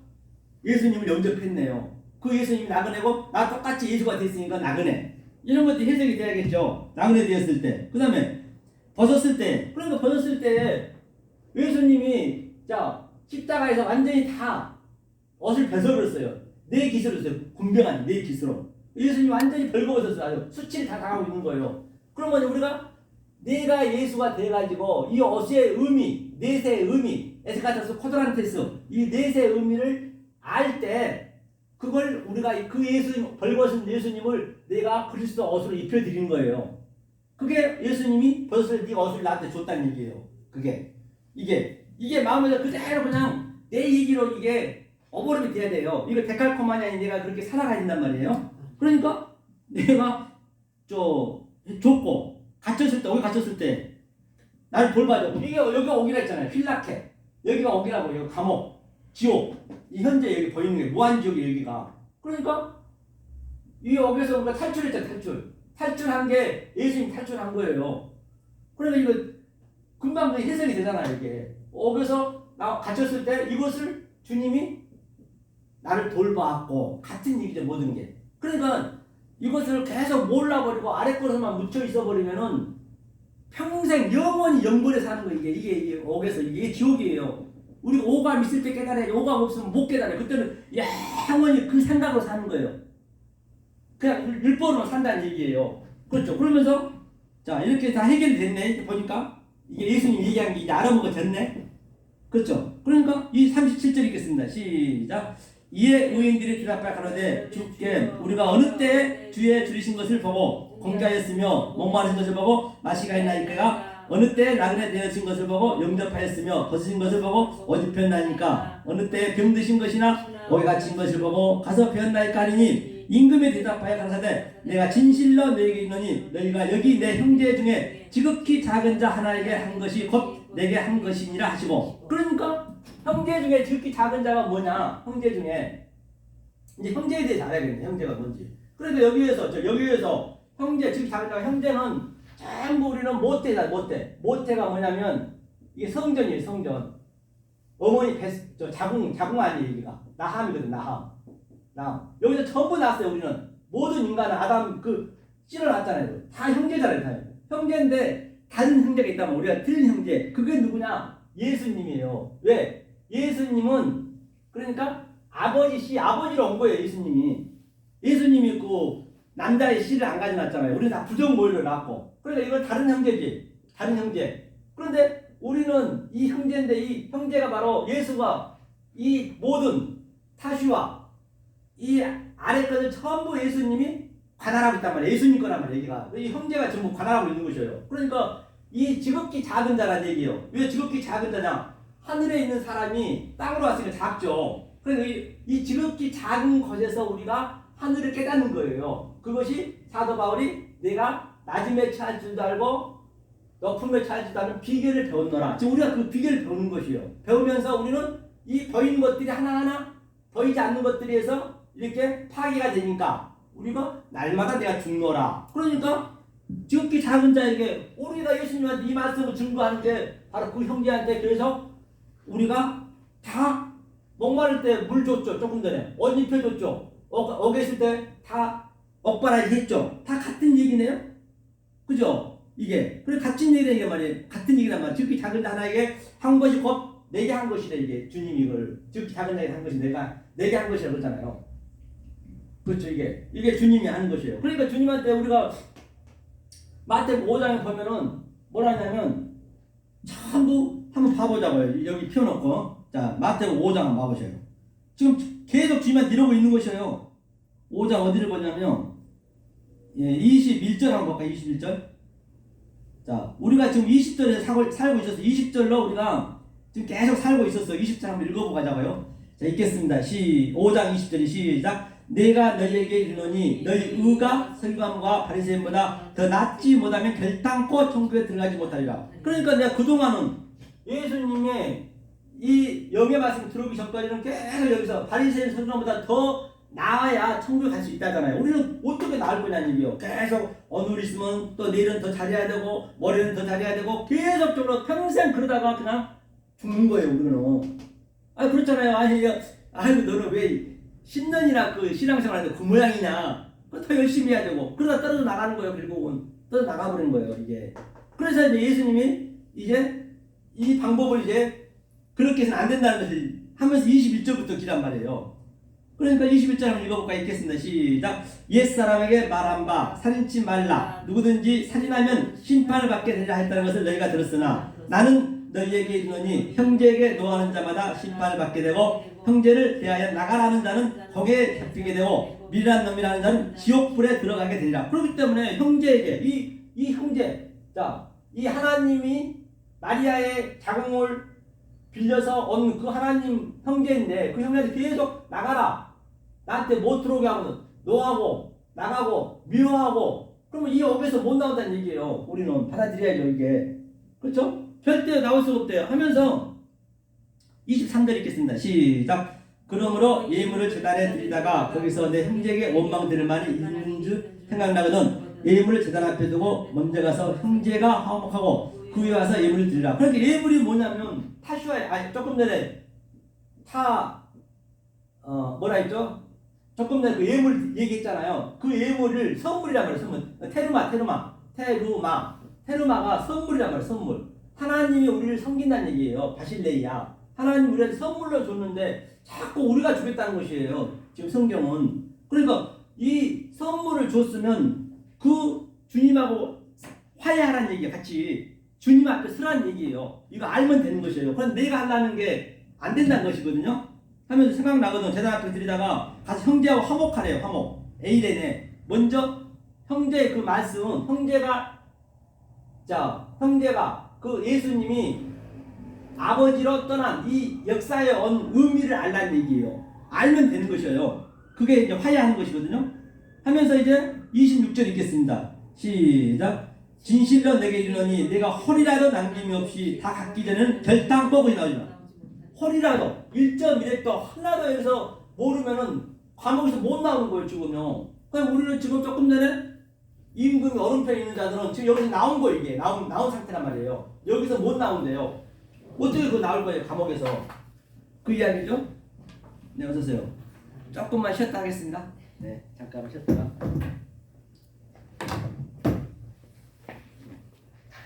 예수님을 영접했네요. 그 예수님이 나그네고 나 똑같이 예수가 됐으니까 나그네. 이런 것도 해석이 돼야겠죠. 나그네 되었을 때. 그 다음에 벗었을 때. 그러니까 벗었을 때 예수님이 십자가에서 완전히 다 옷을 벗어버렸어요. 내 깃으로 했어요. 군병한 내 깃으로. 예수님이 완전히 벌거벗었어요. 아주 수치를 다 당하고 있는 거예요. 그러면 우리가 내가 예수가 돼가지고 이 옷의 의미, 넷의 의미, 에스카타스 코드란테스 이 넷의 의미를 알 때 그걸 우리가 그 벌거벗은 예수님을 내가 그리스도 옷으로 입혀드린 거예요. 그게 예수님이 벗었을 때 옷을 나한테 줬다는 얘기예요. 이게 마음에서 그대로 그냥 내 얘기로 이게 어버름이 돼야 돼요. 이거 데칼코마니 아닌 내가 그렇게 살아가야 된단 말이에요. 그러니까 내가 줬고 어디 갇혔을 때 나를 돌봐줘. 이게 여기가 옥이라 했잖아요. 힐라케. 여기가 옥이라고. 여기 감옥, 지옥. 이 현재 여기 보이는 게 무한지옥이 여기가. 그러니까 이 옥에서 우리가 탈출했잖아요. 탈출한 게 예수님이 탈출한 거예요. 그러니까 이거 금방 해석이 되잖아요. 이게 옥에서 나 갇혔을 때 이것을 주님이 나를 돌봐왔고 같은 얘기죠. 모든 게. 그러니까 이것을 계속 몰라버리고 아래 것에만 묻혀 있어버리면은 평생 영원히 영벌에 사는 거. 이게 옥에서 이게 지옥이에요. 우리 오감 있을 때 깨달아야지. 오감 없으면 못 깨달아요. 그때는 영원히 그 생각으로 사는 거예요. 그냥 율법으로 산다는 얘기예요. 그렇죠. 그러면서 이렇게 다 해결이 됐네. 보니까 이게 예수님 얘기한 게 이제 알아먹어졌네. 그렇죠. 그러니까 이 37절 읽겠습니다. 시작. 이에 의인들이 대답하여 가로되 주께 우리가 어느 때 주의 줄이신 것을 보고 공개하였으며 목마르신 것을 보고 마시게 하였나이까 어느 때 나그네 되어진 것을 보고 영접하였으며 벗으신 것을 보고 옷 입혔나이까 어느 때 병드신 것이나 옥에 갇힌 것을 보고 가서 배웠나이까 하리니 임금에 대답하여 가라사대 내가 진실로 너희에게 이르노니 너희가 여기 내 형제 중에 지극히 작은 자 하나에게 한 것이 곧 내게 한 것이니라 하시고. 그러니까 형제 중에 지극히 작은 자가 뭐냐? 형제 중에 이제 형제에 대해서 알아야겠네. 형제가 뭔지. 그러니까 여기에서 형제, 즉 작은 형제는 전부 우리는 모태다. 모태가 뭐냐면 이게 성전이에요. 성전. 어머니 자궁 아니에요. 여기가 나함이거든. 나함. 여기서 전부 났어요. 우리는 모든 인간은 아담 씨를 낳았잖아요. 다 형제잖아요. 다 형제인데 다른 형제가 있다면 우리가 틀린 형제. 그게 누구냐? 예수님이에요. 왜? 예수님은 그러니까 아버지로 온 거예요. 예수님이 그 남자의 씨를 안 가져놨잖아요. 우리는 다 부정모를 낳고. 그러니까 이건 다른 형제지. 다른 형제. 그런데 우리는 이 형제인데 이 형제가 바로 예수가 이 모든 타슈와 이 아래 것을 전부 예수님이 관할하고 있단 말이에요. 예수님 거란 말이에요. 얘기가. 이 형제가 전부 관할하고 있는 것이에요. 그러니까 이 지극히 작은 자란 얘기예요. 왜 지극히 작은 자냐? 하늘에 있는 사람이 땅으로 왔으니까 작죠. 그러니까 이 지극히 작은 것에서 우리가 하늘을 깨닫는 거예요. 그것이 사도 바울이 내가 낮음에 처할 줄도 알고 높음에 처할 줄도 아는 비결을 배웠노라. 지금 우리가 그 비결을 배우는 것이에요. 배우면서 우리는 이 보이는 것들이 하나하나 보이지 않는 것들에서 이렇게 파괴가 되니까 우리가 날마다 내가 죽노라. 그러니까 지극히 작은 자에게 우리가 예수님한테 이 말씀을 증거하는 게 바로 그 형제한테. 그래서 우리가 다 목마를 때 물 줬죠. 조금 전에 옷 입혀줬죠. 어겠을 때 다 억바라지 했죠. 다 같은 얘기네요. 그죠? 이게 그래 같은 얘기란 말이에요. 같은 얘기란 말이에요. 지극히 작은 자 하나에게 한 것이 곧 내게 한 것이래. 이게 주님이 이걸 지극히 작은 자에게 한 것이 내게 한 것이라고 그러잖아요. 그렇죠. 이게 주님이 하는 것이에요. 그러니까 주님한테 우리가 마태복음 5장에 보면은 뭐라 하냐면 전부 한번 봐보자고요. 여기 펴놓고 자 마태복음 5장 한번 봐보세요. 지금 계속 주님한테 이러고 있는 것이에요. 5장 어디를 보냐면 21절 한번 볼까요? 21절. 자 우리가 지금 20절에 살고 있어서 20절로 우리가 지금 계속 살고 있었어. 20절 한번 읽어보고 가자고요. 자 읽겠습니다. 5장 20절이 시작. 내가 너희에게 이르노니 너희 의가 서기관과 바리새인보다 더 낫지 못하면 결단코 천국에 들어가지 못하리라. 그러니까 내가 그동안은 예수님의 이 영의 말씀 들어오기 전까지는 계속 여기서 바리새인 서기관보다 더 나아야 천국에 갈 수 있다잖아요. 우리는 어떻게 나을 거냐는 얘기요. 계속 오늘 있으면 또 내일은 더 잘해야 되고 모레는 더 잘해야 되고 계속적으로 평생 그러다가 그냥 죽는 거예요. 우리는. 그렇잖아요. 아이고 너는 왜 10년이나 그 신앙생활 하는데 그 모양이냐. 더 열심히 해야 되고 그러다 떨어져 나가는 거예요. 결국은 떨어져 나가버리는 거예요. 이게. 그래서 이제 예수님이 이제 이 방법을 이제 그렇게 해서는 안 된다는 것을 하면서 21절부터 기란 말이에요. 그러니까 21절 한번 읽어볼까 있겠습니다. 시작. 옛사람에게 말한 바 살인치 말라. 누구든지 살인하면 심판을 받게 되리라 했다는 것을 너희가 들었으나 나는 너희에게 이르노니 형제에게 노하는 자마다 심판을 받게 되고 형제를 대하여 나가라는 자는 거기에 잡히게 되고 미련한 놈이라는 자는 지옥불에 들어가게 되리라. 그렇기 때문에 형제에게 이 형제, 자, 이 하나님이 마리아의 자궁을 빌려서 온 그 하나님 형제인데 그 형제한테 계속 나가라. 나한테 못 들어오게 하고 노하고 나가고 미워하고 그러면 이 업에서 못 나온다는 얘기예요. 우리는 받아들여야죠. 이게. 그렇죠? 절대 나올 수 없대요. 하면서 23절 읽겠습니다. 시작. 그러므로 예물을 제단에 드리다가 거기서 내 형제에게 원망 들을 만이 있는 줄 생각나거든 예물을 제단 앞에 두고 먼저 가서 형제가 화목하고 그 위에 와서 예물을 드리라. 그러니까 예물이 뭐냐면 타슈아 조금 전에 뭐라 했죠? 조금 전에 그 예물 얘기했잖아요. 그 예물을 선물이란 말이에요. 선물. 테루마가 선물이란 말이에요. 선물. 하나님이 우리를 섬긴다는 얘기예요. 바실레이야. 하나님 우리한테 선물로 줬는데 자꾸 우리가 주겠다는 것이에요. 지금 성경은. 그러니까 이 선물을 줬으면 그 주님하고 화해하라는 얘기야. 같이 주님 앞에 서라는 얘기예요. 이거 알면 되는 것이에요. 그런데 내가 하려는 게 안 된다는 것이거든요. 하면서 생각나거든. 제단 앞에 드리다가 가서 형제하고 화목하래요. 화목. 에이레네. 먼저 형제의 그 말씀은 형제가 그 예수님이 아버지로 떠난 이 역사에 온 의미를 알라는 얘기예요. 알면 되는 것이에요. 그게 이제 화해하는 것이거든요. 하면서 이제 26절 읽겠습니다. 시작. 진실로 내게 이르노니 내가 헐이라도 남김이 없이 다 갖기 전에는 결단코 거기 나오지 마. 헐이라도 1.1획도 하나도 여기서 모르면은 감옥에서 못 나오는 거예요 지금요. 그러니까 우리는 지금 조금 전에 임금이 오른편에 있는 자들은 지금 여기서 나온 거 이게 나온 상태란 말이에요. 여기서 못 나온대요. 어떻게 그거 나올 거예요 감옥에서? 그 이야기죠. 네 어서오세요. 조금만 쉬었다 하겠습니다. 네 잠깐만 쉬었다가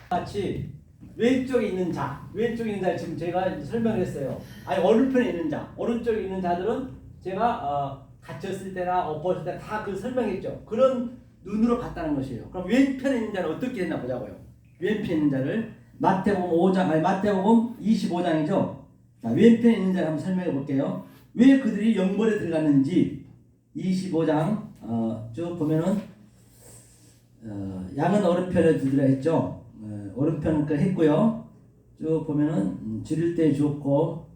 같이 왼쪽에 있는 자를 지금 제가 설명했어요. 아니 오른편에 있는 자, 오른쪽에 있는 자들은 제가 갇혔을 때나 엎었을 때 다 그 설명했죠. 그런 눈으로 봤다는 것이에요. 그럼 왼편에 있는 자는 어떻게 했나 보자고요. 왼편에 있는 자를 마태복음 5장, 아니 마태복음 25장이죠. 자, 왼편에 있는 자를 한번 설명해 볼게요. 왜 그들이 영벌에 들어갔는지 25장 쭉 보면은 양은 오른편에 두드려 했죠. 오른편 그 했고요. 쭉 보면은 줄일 때 주었고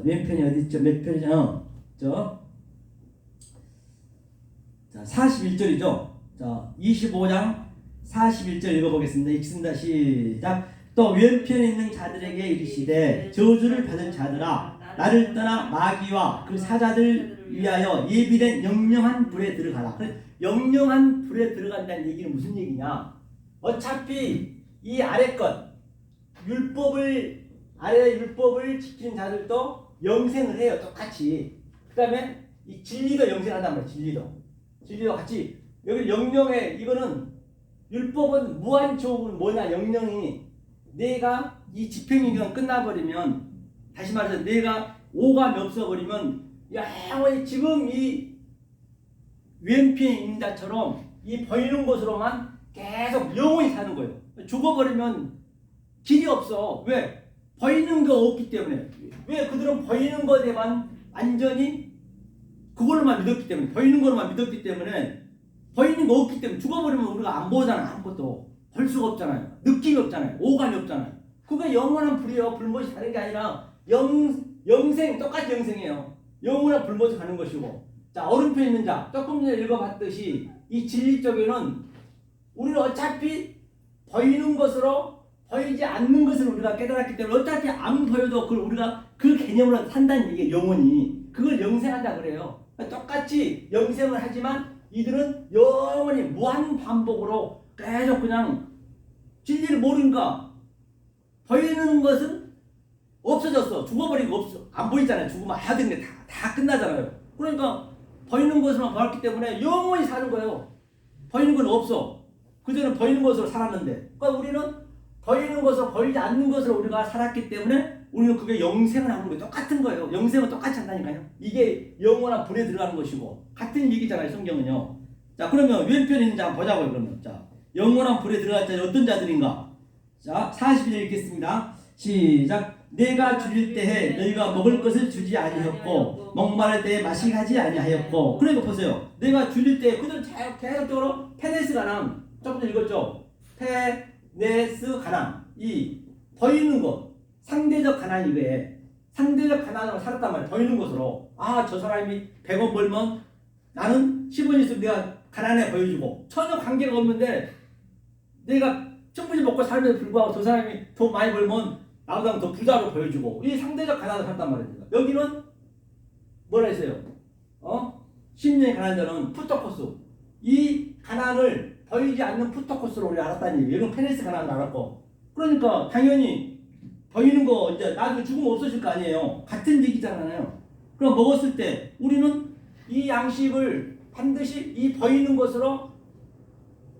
왼편이 어디 있죠? 몇 편이죠? 자 41절이죠. 자 25장 41절 읽어보겠습니다. 읽습니다. 시작. 또 왼편에 있는 자들에게 이르시되 저주를 받은 자들아 나를 떠나 마귀와 그 사자들 위하여 예비된 영영한 불에 들어가라. 영영한 불에 들어간다는 얘기는 무슨 얘기냐? 어차피 이 아래 것 아래 율법을 지키는 자들도 영생을 해요. 똑같이. 그 다음에 이 진리도 영생한단 말이에요. 진리도 같이. 여기 영영의 이거는 율법은 무한초급은 뭐냐? 영영이 내가 이 집행유기가 끝나버리면 다시 말해서 내가 오감이 없어버리면 영원히 지금 이 왼편에 있는 자처럼 이 보이는 것으로만 계속 영원히 사는 거예요. 죽어버리면 길이 없어. 왜? 보이는 거 없기 때문에. 왜? 그들은 보이는 것에만 완전히 그걸로만 믿었기 때문에, 보이는 것로만 믿었기 때문에, 보이는 거 없기 때문에 죽어버리면 우리가 안 보잖아요. 아무것도 볼 수가 없잖아요. 느낌이 없잖아요. 오감이 없잖아요. 그게 영원한 불이에요. 불못이 다른 게 아니라 영생, 똑같이 영생이에요. 영원한 불못이 가는 것이고. 자, 오른편에 있는 자, 조금 전에 읽어봤듯이 이 진리 쪽에는 우리는 어차피 보이는 것으로 보이지 않는 것을 우리가 깨달았기 때문에 어차피 안 보여도 그걸 우리가 그 개념으로 산다는 얘기예요. 영원히. 그걸 영생한다 그래요. 똑같이 영생을 하지만 이들은 영원히 무한 반복으로 계속 그냥 진리를 모르니까 보이는 것은 없어졌어. 죽어버리고 없어. 안 보이잖아요. 죽으면 하던 게 다 끝나잖아요. 그러니까 보이는 것으로만 보았기 때문에 영원히 사는 거예요. 보이는 건 없어. 그전에 보이는 것으로 살았는데. 그러니까 우리는 보이는 것으로 보이지 않는 것으로 우리가 살았기 때문에 우리는 그게 영생을 하는 게 똑같은 거예요. 영생은 똑같이 한다니까요. 이게 영원한 불에 들어가는 것이고 같은 얘기잖아요. 성경은요. 자 그러면 왼편에 있는 자 한번 보자고요. 그러면 자 영원한 불에 들어갈 자는 어떤 자들인가? 자 40절 읽겠습니다. 시작. 내가 줄일 때에 너희가 먹을 것을 주지 아니하였고 목마를 때에 마시게 하지 아니하였고. 그러니까 보세요. 내가 줄일 때 그들은 계속적으로 페네스 가남 조금 전 읽었죠. 페네스 가남 이 보이는 것 상대적 가난 이거에 상대적 가난으로 살았단 말이에요. 보이는 것으로 저 사람이 100원 벌면 나는 10원 있으면 내가 가난해 보여주고 전혀 관계가 없는데 내가 충분히 먹고 살면서 불구하고 저 사람이 돈 많이 벌면 나보다 더 부자로 보여주고 이 상대적 가난을 살단 말입니다. 여기는 뭐라 했어요? 심령의 가난한 자는 푸토코스 이 가난을 보이지 않는 푸토코스로 우리 알았다는 얘기예요. 이건 페네스 가난을 알았고 그러니까 당연히 보이는 거 이제 나중에 죽으면 없어질 거 아니에요. 같은 얘기잖아요. 그럼 먹었을 때 우리는 이 양식을 반드시 이 보이는 것으로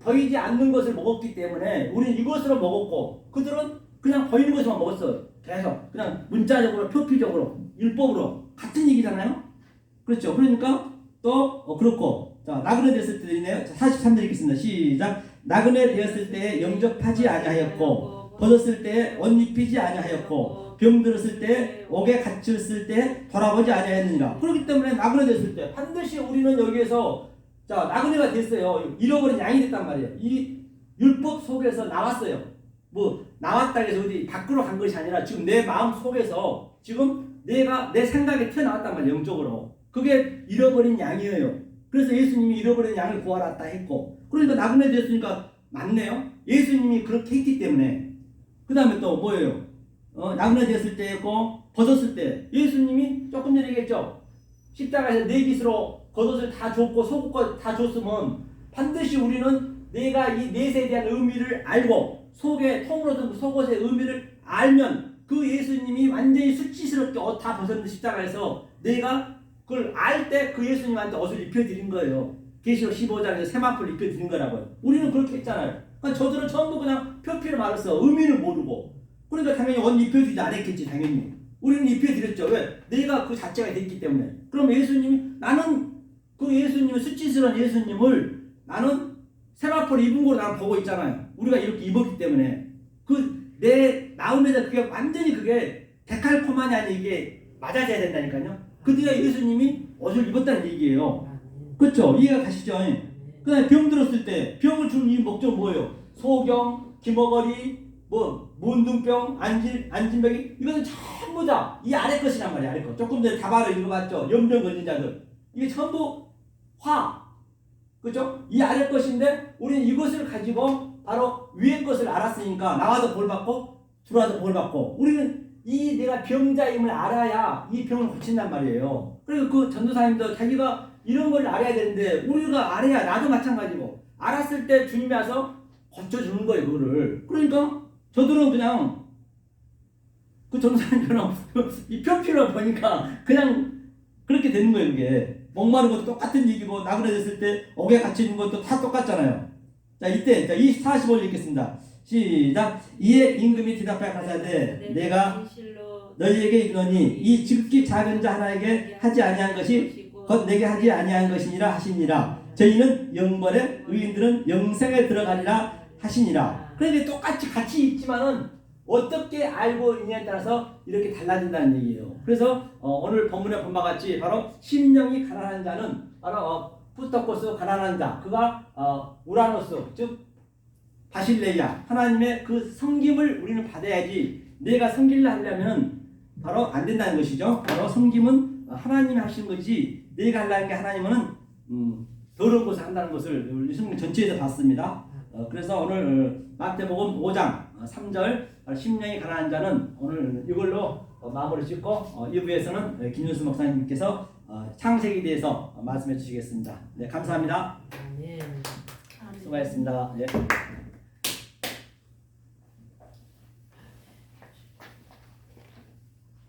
보이지 않는 것을 먹었기 때문에 우리는 이것으로 먹었고 그들은 그냥 보이는 것만 먹었어요. 계속 그냥 문자적으로 표피적으로 율법으로 같은 얘기잖아요. 그렇죠. 그러니까 또 그렇고 자 나그네 됐을 때도 있네요. 43절 읽겠습니다. 시작. 나그네 되었을 때 영접하지 아니하였고 벗었을 때 옷 입히지 아니하였고 병들었을 때 옥에 갇혔을 때 돌아보지 아니하였느니라. 그렇기 때문에 나그네 됐을 때 반드시 우리는 여기에서 자 나그네가 됐어요. 잃어버린 양이 됐단 말이에요. 이 율법 속에서 나왔어요. 뭐 나왔다 해서 어디 밖으로 간 것이 아니라 지금 내 마음 속에서 지금 내가 내 생각에 튀어나왔단 말이에요. 영적으로. 그게 잃어버린 양이에요. 그래서 예수님이 잃어버린 양을 구하라 했고 그러니까 나그네 됐으니까 맞네요. 예수님이 그렇게 했기 때문에 그 다음에 또 뭐예요? 나그네 됐을 때였고 벗었을 때 예수님이 조금 전에 얘기했죠. 십자가에서 내 빚으로 겉옷을 다 줬고 속옷 다 줬으면 반드시 우리는 내가 이 넷에 대한 의미를 알고 속에 통으로 든 속옷의 의미를 알면 그 예수님이 완전히 수치스럽게 옷 다 벗었는데 십자가에서 내가 그걸 알 때 그 예수님한테 옷을 입혀드린 거예요. 계시록 15장에서 세마포를 입혀드린 거라고요. 우리는 그렇게 했잖아요. 그러니까 저들은 전부 그냥 표피를 말았어. 의미를 모르고. 그러니까 당연히 옷 입혀주지 않았겠지 당연히. 우리는 입혀드렸죠. 왜? 내가 그 자체가 됐기 때문에. 그럼 예수님이 나는 그 예수님을 수치스러운 예수님을 나는 세마포를 입은 거로 나는 보고 있잖아요. 우리가 이렇게 입었기 때문에 그 내 나음에서 그게 완전히 그게 데칼코마니 아니 이게 맞아져야 된다니까요. 그때가 예수님이 옷을 입었다는 얘기예요. 그렇죠? 이해가 가시죠? 그다음에 병 들었을 때 병을 주는 이 목적 뭐예요? 소경, 기머거리, 뭐 문둥병, 안진병이 이거는 전부 다 이 아래 것이란 말이야. 아래 것. 조금 전에 다발을 읽어봤죠. 염병 걸린 자들 이게 전부 화, 그죠? 이 아래 것인데 우리는 이것을 가지고 바로 위의 것을 알았으니까 나와도 벌 받고 들어와도 벌 받고 우리는 이 내가 병자임을 알아야 이 병을 고친단 말이에요. 그리고 그 전도사님도 자기가 이런 걸 알아야 되는데 우리가 알아야 나도 마찬가지고 알았을 때 주님이 와서 고쳐주는 거예요. 그거를. 그러니까 저들은 그냥 그 전도사님처럼 이 표피를 보니까 그냥 그렇게 되는 거예요. 이게 목마른 것도 똑같은 얘기고 나그네졌을 때 옥에 갇히는 것도 다 똑같잖아요. 자 이때 자 45절 읽겠습니다. 시작. 이에 임금이 대답하여 가사대 내가 너희에게 이르노니 이 지극히 작은 자 하나에게 하지 아니한 것이 곧 내게 하지 아니한 것이니라 하시니라. 저희는 영벌에 의인들은 영생에 들어가리라 하시니라. 그런데 똑같이 같이 있지만은 어떻게 알고 있냐에 따라서 이렇게 달라진다는 얘기예요. 그래서 오늘 본문에 본 바와 같이 바로 심령이 가난한 자는 바로 푸스토코스 가난한 자 그가 우라노스 즉 바실레야 하나님의 그 섬김을 우리는 받아야지 내가 섬기려 하려면 바로 안 된다는 것이죠. 바로 섬김은 하나님이 하시는 거지 내가 하려는 게 하나님은 더러운 것을 한다는 것을 우리 성경 전체에서 봤습니다. 그래서 오늘 마태복음 5장 3절 심령이 가난한 자는 오늘 이걸로 마무리 짓고 2부에서는 김윤수 목사님께서 창세기에 대해서 말씀해 주시겠습니다. 네, 감사합니다. 수고하셨습니다. 예.